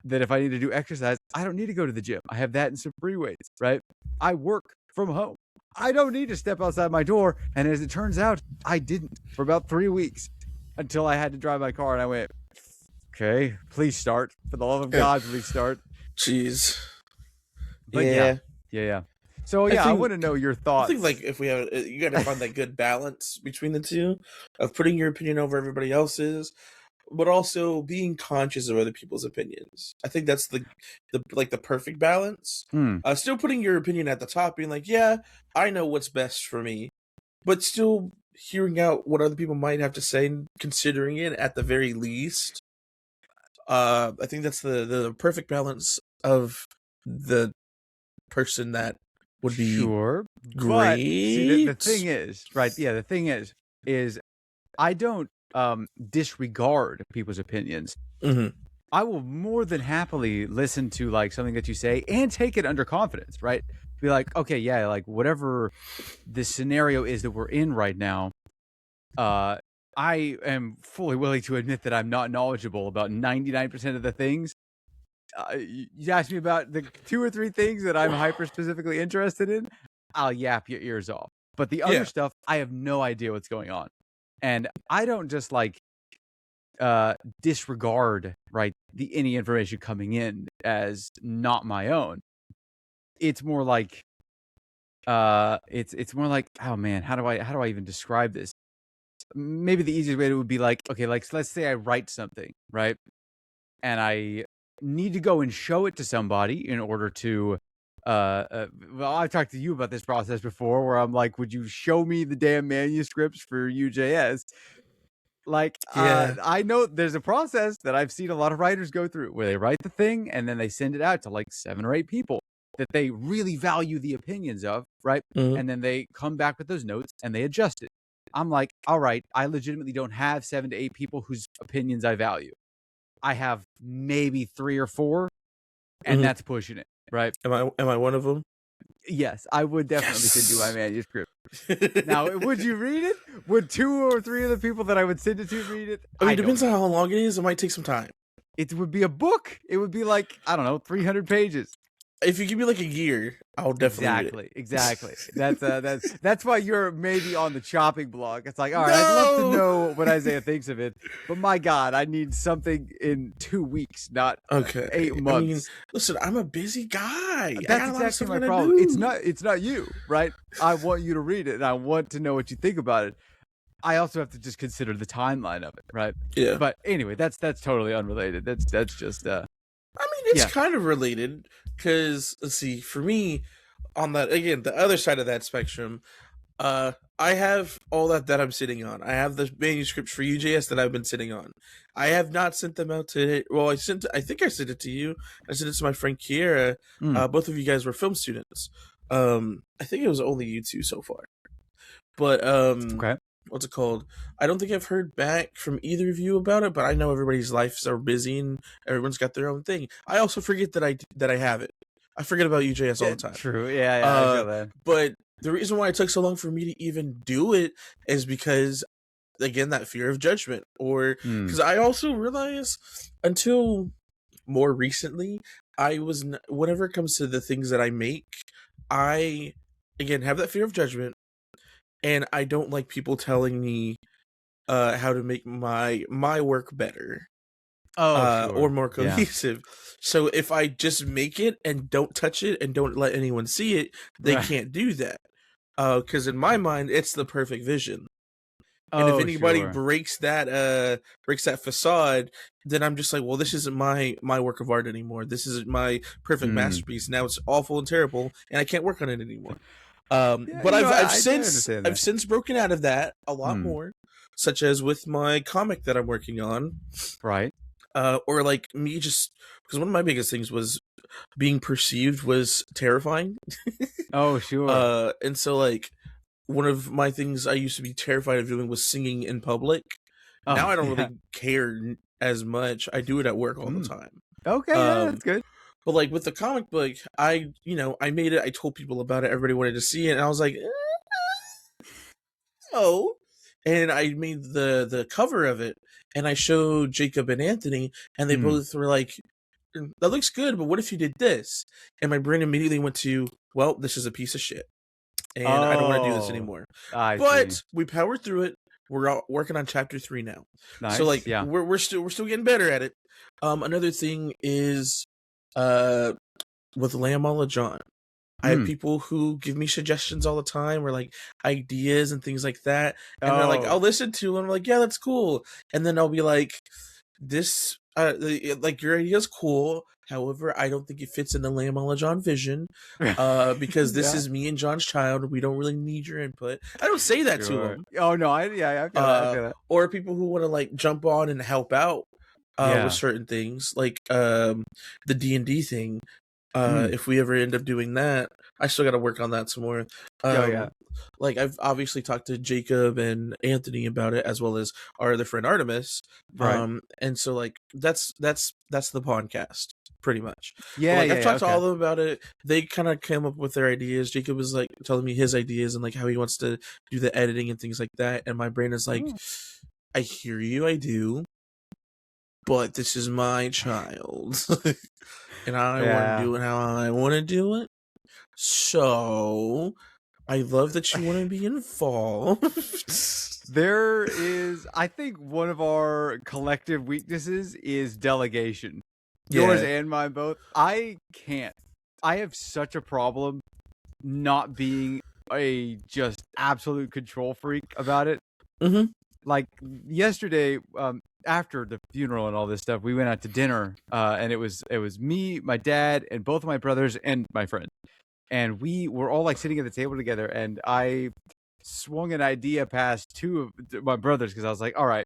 that if I need to do exercise, I don't need to go to the gym. I have that and some free weights, right? I work from home. I don't need to step outside my door. And as it turns out, I didn't for about 3 weeks until I had to drive my car. And I went, okay, please start. For the love of God, please start. Jeez. But yeah. So yeah, I want to know your thoughts. I think like if we have, you got to find that good balance between the two of putting your opinion over everybody else's, but also being conscious of other people's opinions. I think that's the perfect balance. Still putting your opinion at the top, being like, yeah, I know what's best for me, but still hearing out what other people might have to say and considering it at the very least. I think that's the perfect balance of the person that would be sure great. But, see, the thing is, right? Yeah, the thing is I don't disregard people's opinions. I will more than happily listen to like something that you say and take it under confidence, right? Be like, okay, yeah, like whatever the scenario is that we're in right now, I am fully willing to admit that I'm not knowledgeable about 99% of the things. You ask me about the 2 or 3 things that I'm hyper specifically interested in, I'll yap your ears off. But the other stuff, I have no idea what's going on. And I don't just like disregard, right, any information coming in as not my own. It's more like it's more like, oh man, how do I even describe this? Maybe the easiest way would be like, okay, like let's say I write something, right? And I need to go and show it to somebody in order to well, I've talked to you about this process before where I'm like, would you show me the damn manuscripts for UJS? Like, I know there's a process that I've seen a lot of writers go through where they write the thing and then they send it out to like 7 or 8 people that they really value the opinions of, right? And then they come back with those notes and they adjust it. I'm like, all right, I legitimately don't have 7 to 8 people whose opinions I value. I have maybe 3 or 4, and that's pushing it, right? Am I one of them? Yes, I would definitely send you my manuscript. Now, would you read it? Would 2 or 3 of the people that I would send it to read it? I mean, it depends on how long it is. It might take some time. It would be a book. It would be like, I don't know, 300 pages. If you give me like a year, I'll definitely read it. Exactly. That's why you're maybe on the chopping block. It's like, all right, I'd love to know what Isaiah thinks of it, but my God, I need something in 2 weeks, not 8 months. I mean, listen, I'm a busy guy. That's exactly my problem. It's not you, right? I want you to read it, and I want to know what you think about it. I also have to just consider the timeline of it, right? Yeah. But anyway, that's totally unrelated. That's just. I mean, it's kind of related because let's see. For me, on that again, the other side of that spectrum, I have all that I'm sitting on. I have the manuscripts for UJS that I've been sitting on. I have not sent them out to. Well, I think I sent it to you. I sent it to my friend Kiera. Both of you guys were film students. I think it was only you two so far. But okay. What's it called? I don't think I've heard back from either of you about it, but I know everybody's lives are busy and everyone's got their own thing. I also forget that I have it. I forget about UJS all the time. True. Yeah, I feel that. But the reason why it took so long for me to even do it is because, again, that fear of judgment. Or because I also realize until more recently, whenever it comes to the things that I make, I, again, have that fear of judgment. And I don't like people telling me how to make my work better. Sure. Or more cohesive. Yeah. So if I just make it and don't touch it and don't let anyone see it, they can't do that. Because in my mind, it's the perfect vision. And if anybody breaks that facade, then I'm just like, well, this isn't my work of art anymore. This isn't my perfect masterpiece. Now it's awful and terrible, and I can't work on it anymore. But I've since broken out of that a lot more, such as with my comic that I'm working on, right? Or like me just because one of my biggest things was being perceived was terrifying. Oh, sure. And so like one of my things I used to be terrified of doing was singing in public. Now I don't really care as much. I do it at work all the time. Okay, that's good. But like with the comic book, I made it. I told people about it. Everybody wanted to see it, and I was like, oh. And I made the cover of it, and I showed Jacob and Anthony, and they both were like, that looks good, but what if you did this? And my brain immediately went to, well, this is a piece of shit, and I don't want to do this Oh, anymore. I see. But we powered through it. We're all working on chapter 3 now, so Nice. like Yeah. we're still getting better at it. Another thing is, with Lamb a la John, I have people who give me suggestions all the time, or like ideas and things like that, and they're like, Oh, I'll listen to them. I'm like, yeah, that's cool, and then I'll be like, this, like your idea is cool. However, I don't think it fits in the Lamb a la John vision, because this yeah. is me and John's child. We don't really need your input. I don't say that to Sure. them. Oh no, I feel that. I feel that. Or people who want to like jump on and help out with Yeah. certain things, like the D&D thing. Mm. If we ever end up doing that, I still got to work on that some more. Oh yeah. Like I've obviously talked to Jacob and Anthony about it, as well as our other friend Artemis. Right. And so like that's the podcast pretty much. But Yeah. like I've talked to Okay. all of them about it. They kind of came up with their ideas. Jacob was like telling me his ideas and like how he wants to do the editing and things like that. And my brain is like, I hear you, I do, but this is my child. And I want to do it how I want to do it. So I love that you want to be involved. There is, I think, one of our collective weaknesses is delegation. Yours and mine both. I can't. I have such a problem not being a just absolute control freak about it. Mm-hmm. Like yesterday, after the funeral and all this stuff, we went out to dinner, and it was me, my dad, and both of my brothers and my friend, and we were all like sitting at the table together, and I swung an idea past two of my brothers because I was like, all right,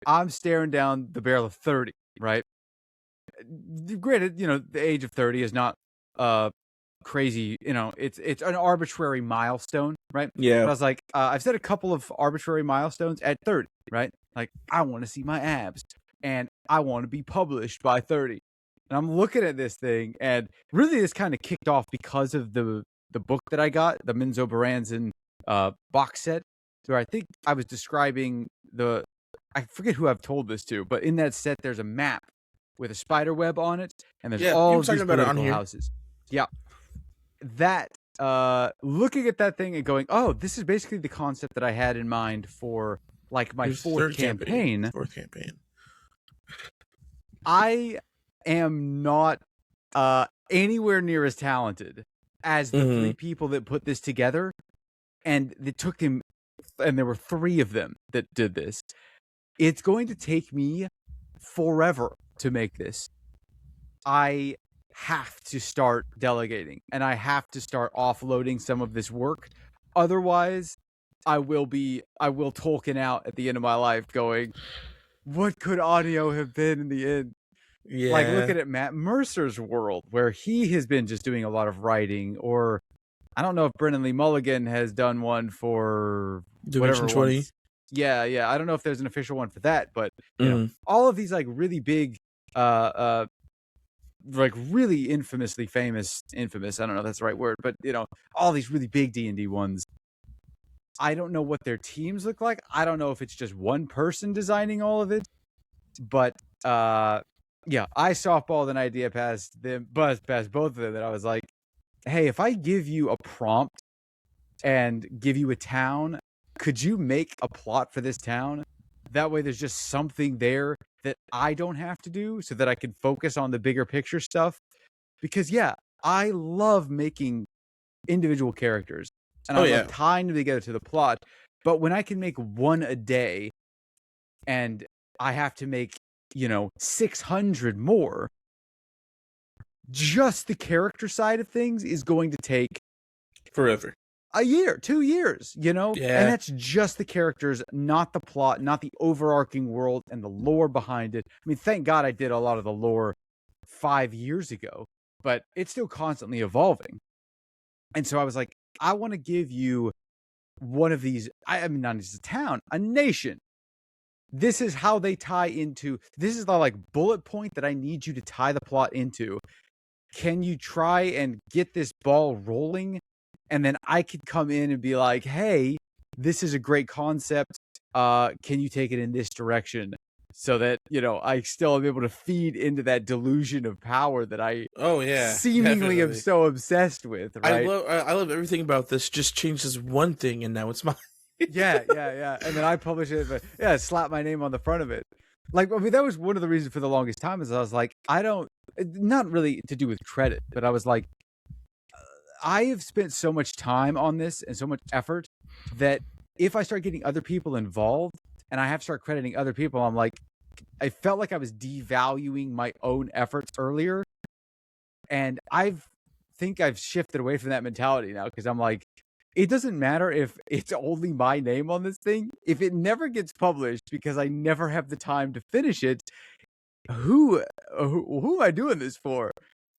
I'm staring down the barrel of 30, right? Granted, the age of 30 is not crazy, it's an arbitrary milestone, right? Yeah. But I was like, I've set a couple of arbitrary milestones at 30, right? Like, I want to see my abs and I want to be published by 30. And I'm looking at this thing, and really this kind of kicked off because of the book that I got, the Minzo Baranzan box set, where I think I was describing I forget who I've told this to, but in that set there's a map with a spider web on it, and there's all of these political houses. Yeah. That, looking at that thing and going, oh, this is basically the concept that I had in mind for like my fourth campaign. I am not anywhere near as talented as the three people that put this together, and it took them, and there were 3 of them that did this. It's going to take me forever to make this. I have to start delegating, and I have to start offloading some of this work. Otherwise, I will Tolkien out at the end of my life going, what could audio have been in the end? Yeah. Like looking at Matt Mercer's world, where he has been just doing a lot of writing, or I don't know if Brennan Lee Mulligan has done one for Dimension 20. Yeah. I don't know if there's an official one for that, but all of these like really big, like really infamous, I don't know if that's the right word, but all these really big D&D ones. I don't know what their teams look like. I don't know if it's just one person designing all of it, but yeah, I softballed an idea past both of them, that I was like, hey, if I give you a prompt and give you a town, could you make a plot for this town? That way there's just something there that I don't have to do, so that I can focus on the bigger picture stuff. Because yeah, I love making individual characters, and I love tying them together to the plot. But when I can make one a day and I have to make 600 more, just the character side of things is going to take forever. A year, 2 years, and that's just the characters, not the plot, not the overarching world and the lore behind it. I mean, thank God I did a lot of the lore 5 years ago, but it's still constantly evolving. And so I was like, I want to give you one of these, I mean, not just a town, a nation. This is how they tie into, this is the like bullet point that I need you to tie the plot into. Can you try and get this ball rolling? And then I could come in and be like, hey, this is a great concept. Can you take it in this direction? so that, I still am able to feed into that delusion of power that I Oh yeah, seemingly am definitely. so obsessed with, right? I love everything about this. Just changes one thing, and now it's mine. Yeah. And then I publish it, but yeah, slap my name on the front of it. Like, I mean, that was one of the reasons for the longest time is I was like, I don't, not really to do with credit, but I was like, I have spent so much time on this and so much effort that if I start getting other people involved and I have to start crediting other people, I'm like, I felt like I was devaluing my own efforts earlier. And think I've shifted away from that mentality now because I'm like, it doesn't matter if it's only my name on this thing. If it never gets published because I never have the time to finish it, who am I doing this for?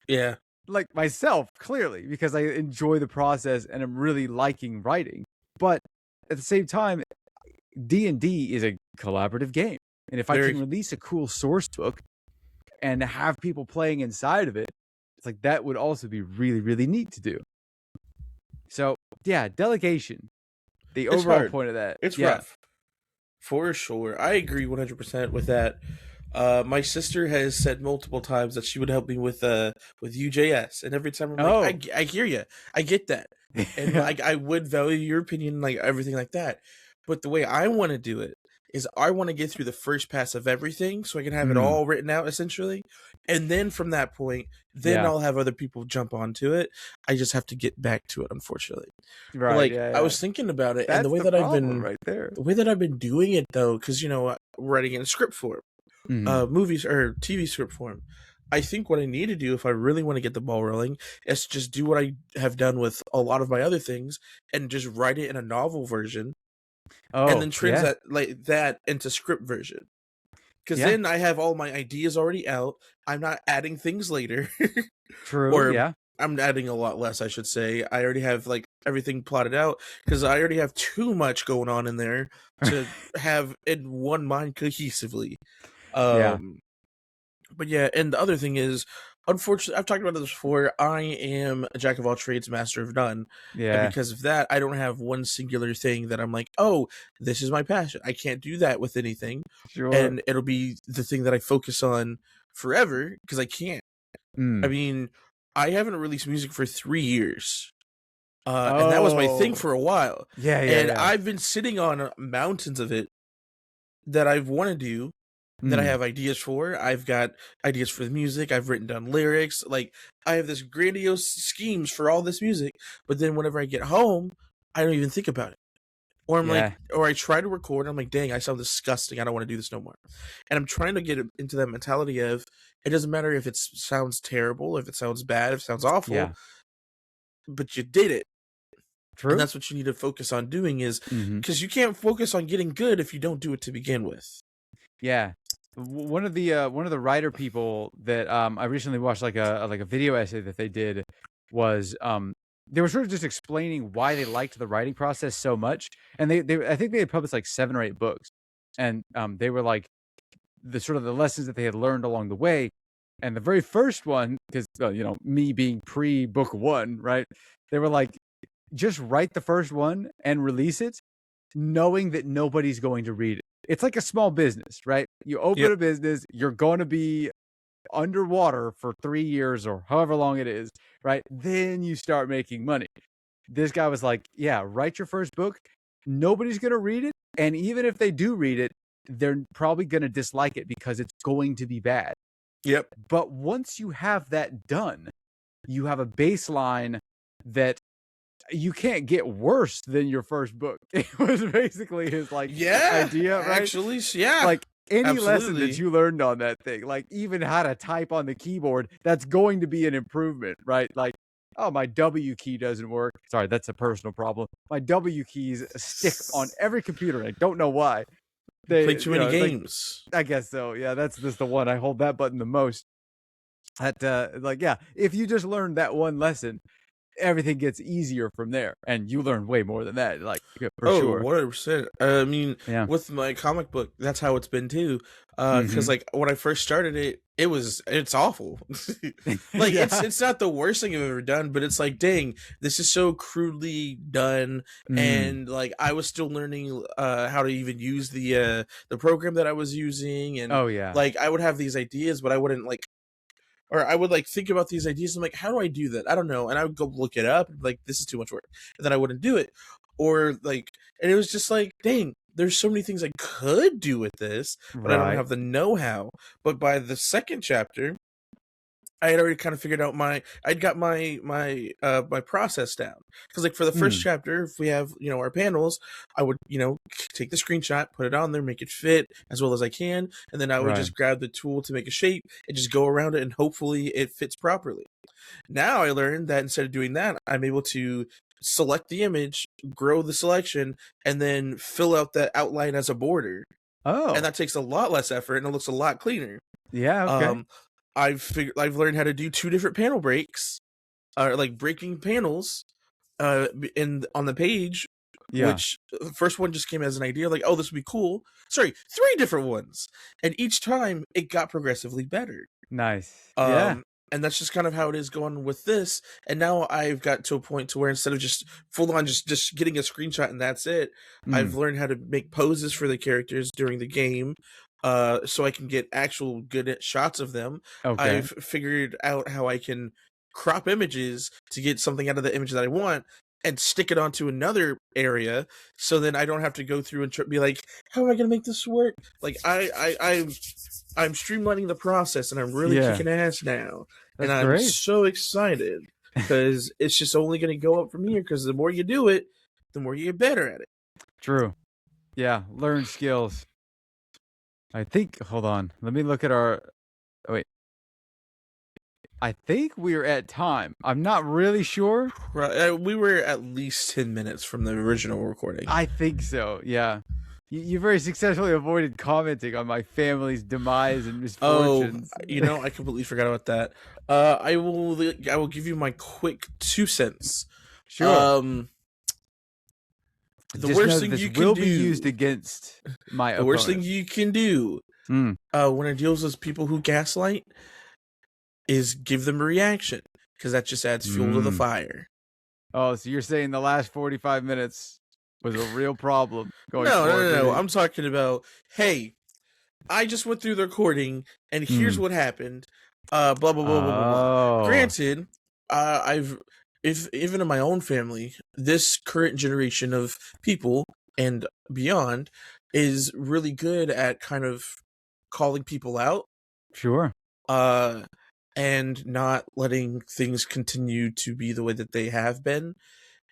Yeah. Like myself, clearly, because I enjoy the process and I'm really liking writing. But at the same time, D&D is a collaborative game. And if I can release a cool source book and have people playing inside of it, it's like that would also be really, really neat to do. So, yeah, delegation. The overall point of that. It's rough. For sure. I agree 100% with that. My sister has said multiple times that she would help me with UJS, and every time I'm like, I hear you, I get that, and I would value your opinion, like everything like that. But the way I want to do it is I want to get through the first pass of everything, so I can have it all written out essentially, and then from that point, I'll have other people jump onto it. I just have to get back to it, unfortunately. Right. Like I was thinking about it, That's and the way that I've been doing it though, because writing in script form. Movies or TV script form. I think what I need to do if I really want to get the ball rolling is just do what I have done with a lot of my other things and just write it in a novel version, and then translate like that into script version. Because then I have all my ideas already out. I'm not adding things later. True. Or I'm adding a lot less, I should say. I already have like everything plotted out because I already have too much going on in there to have in one mind cohesively. But yeah, and the other thing is, unfortunately, I've talked about this before. I am a jack of all trades, master of none. Yeah. And because of that, I don't have one singular thing that I'm like, oh, this is my passion. I can't do that with anything. Sure. And it'll be the thing that I focus on forever because I can't. I mean, I haven't released music for 3 years. And that was my thing for a while. Yeah. I've been sitting on mountains of it that I want to do. That I have ideas for. I've got ideas for the music. I've written down lyrics. Like, I have this grandiose schemes for all this music. But then whenever I get home, I don't even think about it. Or I'm like, or I try to record. And I'm like, dang, I sound disgusting. I don't want to do this no more. And I'm trying to get into that mentality of it doesn't matter if it sounds terrible, if it sounds bad, if it sounds awful. But you did it. True. And that's what you need to focus on doing is because you can't focus on getting good if you don't do it to begin with. Yeah. One of the writer people that I recently watched like a video essay that they did was they were sort of just explaining why they liked the writing process so much, and they I think they had published like 7 or 8 books, and they were like the sort of the lessons that they had learned along the way, and the very first one, because me being pre-book 1, right? They were like, just write the first one and release it, knowing that nobody's going to read it. It's like a small business, right? You open a business, you're going to be underwater for 3 years or however long it is, right? Then you start making money. This guy was like, yeah, write your first book. Nobody's going to read it. And even if they do read it, they're probably going to dislike it because it's going to be bad. Yep. But once you have that done, you have a baseline that you can't get worse than your first book. It was basically his idea, right? Actually, yeah. Like any lesson that you learned on that thing, like even how to type on the keyboard, that's going to be an improvement, right? Like, oh, my W key doesn't work. Sorry, that's a personal problem. My W keys stick on every computer. I don't know why. They play too many games. I guess so. Yeah, that's just the one. I hold that button the most. If you just learned that one lesson, everything gets easier from there, and you learn way more than that, like, for Oh, sure. 100%. I mean, Yeah. with my comic book, that's how it's been too. Because Mhm. like when I first started it, it's awful. Like Yeah. it's not the worst thing I've ever done, but it's like, dang, this is so crudely done, Mm. and like I was still learning how to even use the program that I was using, and Oh, yeah. like I would have these ideas, but I wouldn't like, or I would like think about these ideas. I'm like, how do I do that? I don't know. And I would go look it up and be like, this is too much work. And then I wouldn't do it. Or like, and it was just like, dang, there's so many things I could do with this, but I don't Right. have the know-how. But by the second chapter, I had already kind of figured out I'd got my process down. Because like for the first Mm. chapter, if we have, our panels, I would, take the screenshot, put it on there, make it fit as well as I can, and then I would Right. just grab the tool to make a shape and just go around it, and hopefully it fits properly. Now I learned that instead of doing that, I'm able to select the image, grow the selection, and then fill out that outline as a border. And Oh. that takes a lot less effort and it looks a lot cleaner. Yeah, okay. Um, I've learned how to do two different panel breaks, like breaking panels, in on the page. Yeah. Which the first one just came as an idea, like, oh, this would be cool. Sorry, three different ones, and each time it got progressively better. Nice. Yeah. Um, and that's just kind of how it is going with this. And now I've got to a point to where instead of just full on just getting a screenshot and that's it, I've Mm. learned how to make poses for the characters during the game, so I can get actual good shots of them. Okay. I've figured out how I can crop images to get something out of the image that I want and stick it onto another area, so then I don't have to go through and be like, how am I going to make this work? Like I'm streamlining the process and I'm really Yeah. kicking ass now. And That's I'm great. so excited because it's just only going to go up from here, because the more you do it, the more you get better at it. True. Yeah, learn skills. I think hold on. Let me look at our oh, wait. I think we're at time. I'm not really sure. Right, we were at least 10 minutes from the original recording. I think so. Yeah. You very successfully avoided commenting on my family's demise and Oh, misfortunes. I completely forgot about that. I will give you my quick 2 cents. Sure. The Just know worst that thing this you can will be used do, against my the worst thing opponent. you can do, Mm. when it deals with people who gaslight, is give them a reaction, because that just adds fuel to the Mm. fire. Oh, so you're saying the last 45 minutes was a real problem going No, forward for me? I'm talking about, hey, I just went through the recording, and here's Mm. what happened. Blah blah blah blah blah blah. Oh. Granted, I've if even in my own family, this current generation of people and beyond is really good at kind of calling people out, Sure. uh, and not letting things continue to be the way that they have been.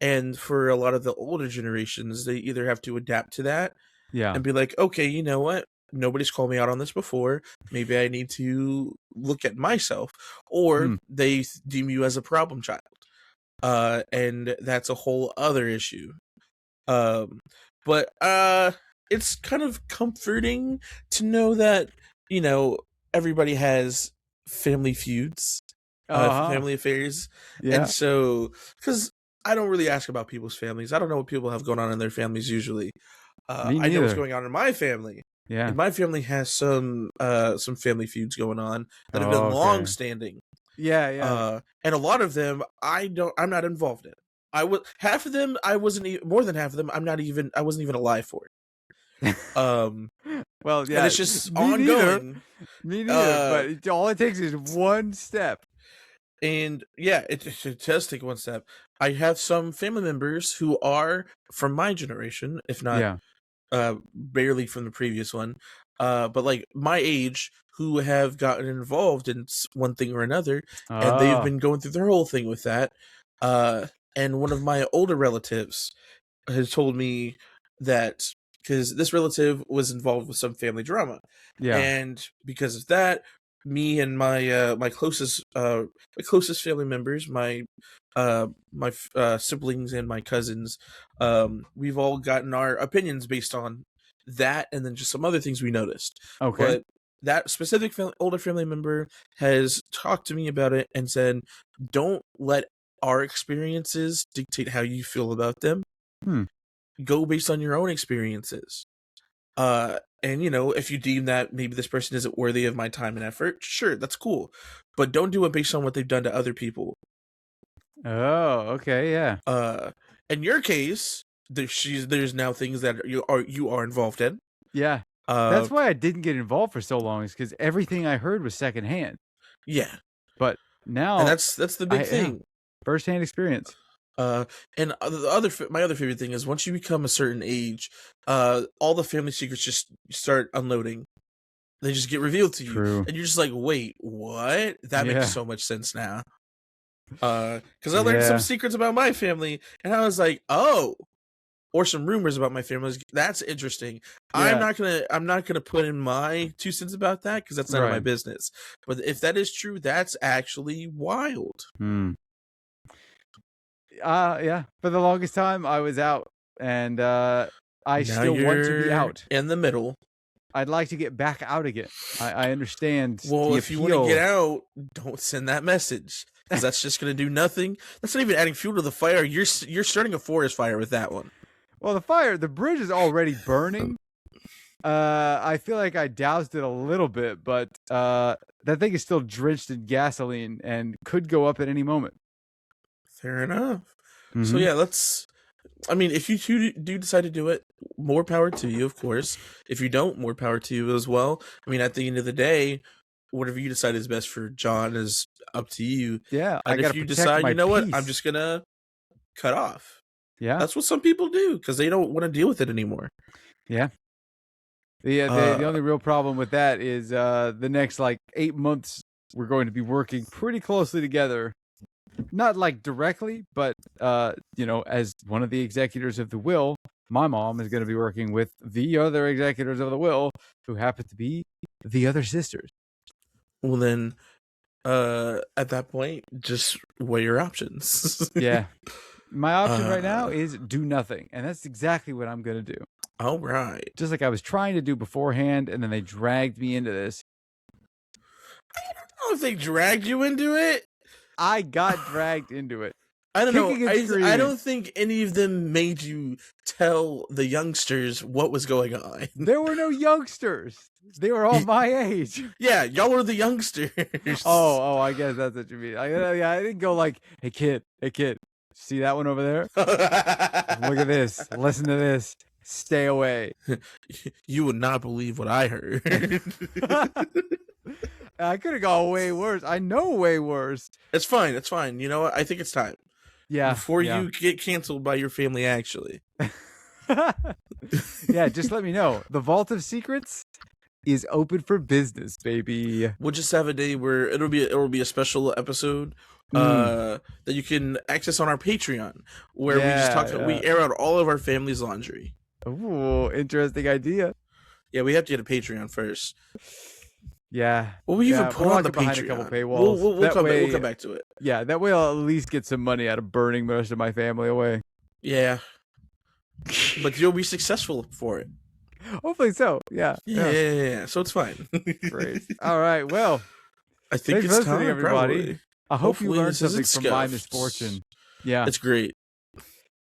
And for a lot of the older generations, they either have to adapt to that Yeah. and be like, okay, you know what? Nobody's called me out on this before. Maybe I need to look at myself. Or Mm. they deem you as a problem child. And that's a whole other issue. Um, but it's kind of comforting to know that, everybody has family feuds, Uh-huh. family affairs. And Yeah. so, because I don't really ask about people's families, I don't know what people have going on in their families usually. Me I know what's neither. going on in my family. Yeah. And my family has some family feuds going on that have been Oh, long okay. standing. Yeah, yeah. And a lot of them I'm not involved in. Half of them I wasn't more than half of them I wasn't even alive for it. Well, And yeah. it's just Me neither. ongoing. Me neither. Uh But all it takes is one step. and yeah, it does take one step. I have some family members who are from my generation, if not Yeah. barely from the previous one, but like my age, who have gotten involved in one thing or another, and they've Oh. been going through their whole thing with that. And one of my older relatives has told me that, because this relative was involved with some family drama, Yeah. and because of that, me and my closest family members, my siblings and my cousins, we've all gotten our opinions based on that, and then just some other things we noticed. Okay. But that specific older family member has talked to me about it and said, don't let our experiences dictate how you feel about them. Go based on your own experiences. And if you deem that maybe this person isn't worthy of my time and effort, sure, that's cool. But don't do it based on what they've done to other people. Oh, okay, yeah. In your case, there's now things that you are involved in. Yeah. That's why I didn't get involved for so long, is because everything I heard was secondhand. Yeah. But now, and that's the big thing. Firsthand experience. And my other favorite thing is once you become a certain age, all the family secrets just start unloading. They just get revealed to you. True. And you're just like, wait, what? That makes so much sense now. Because I learned some secrets about my family, and I was like, oh, or some rumors about my family. That's interesting. Yeah. I'm not gonna put in my 2 cents about that because that's none of my business. But if that is true, that's actually wild. Yeah. For the longest time, I was out, and I still want to be out. In the middle. I'd like to get back out again. I understand. Well, if you want to get out, don't send that message, because that's just going to do nothing. That's not even adding fuel to the fire. You're starting a forest fire with that one. Well, the bridge is already burning. I feel like I doused it a little bit, but that thing is still drenched in gasoline and could go up at any moment. Fair enough. So yeah, if you do decide to do it, more power to you, of course. If you don't, more power to you as well. I mean, at the end of the day, whatever you decide is best for John is up to you. Yeah. And if you decide, what, I'm just going to cut off. Yeah. That's what some people do because they don't want to deal with it anymore. Yeah. The only real problem with that is the next 8 months, we're going to be working pretty closely together. Not directly, but as one of the executors of the will, my mom is going to be working with the other executors of the will, who happen to be the other sisters. Well, then, at that point, just weigh your options. Yeah. My option right now is do nothing, and that's exactly what I'm going to do. All right. Just like I was trying to do beforehand, and then they dragged me into this. I don't know if they dragged you into it. I got dragged into it. I don't know. I don't think any of them made you tell the youngsters what was going on. There were no youngsters. They were all my age. Yeah, y'all were the youngsters. Oh, I guess that's what you mean. I didn't go hey kid, see that one over there? Look at this. Listen to this. Stay away. You would not believe what I heard. I could have gone way worse. I know way worse. It's fine. It's fine. You know what? I think it's time. Yeah. Before you get canceled by your family, actually. Yeah, just let me know. The Vault of Secrets is open for business, baby. We'll just have a day where it'll be a special episode that you can access on our Patreon, where we air out all of our family's laundry. Ooh, interesting idea. Yeah, we have to get a Patreon first. Yeah. Well, we even put on the behind Patreon. A couple paywalls. We'll come back to it. Yeah, that way I'll at least get some money out of burning most of my family away. Yeah. But you'll be successful for it. Hopefully so. Yeah. Yeah. So it's fine. Great. All right. Well, I think it's time, everybody. Probably. I hope you learned something from my misfortune. Yeah. It's great.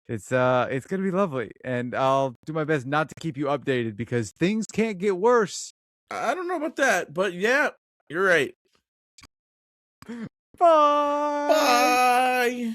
It's gonna be lovely, and I'll do my best not to keep you updated because things can't get worse. I don't know about that, but yeah, you're right. Bye. Bye.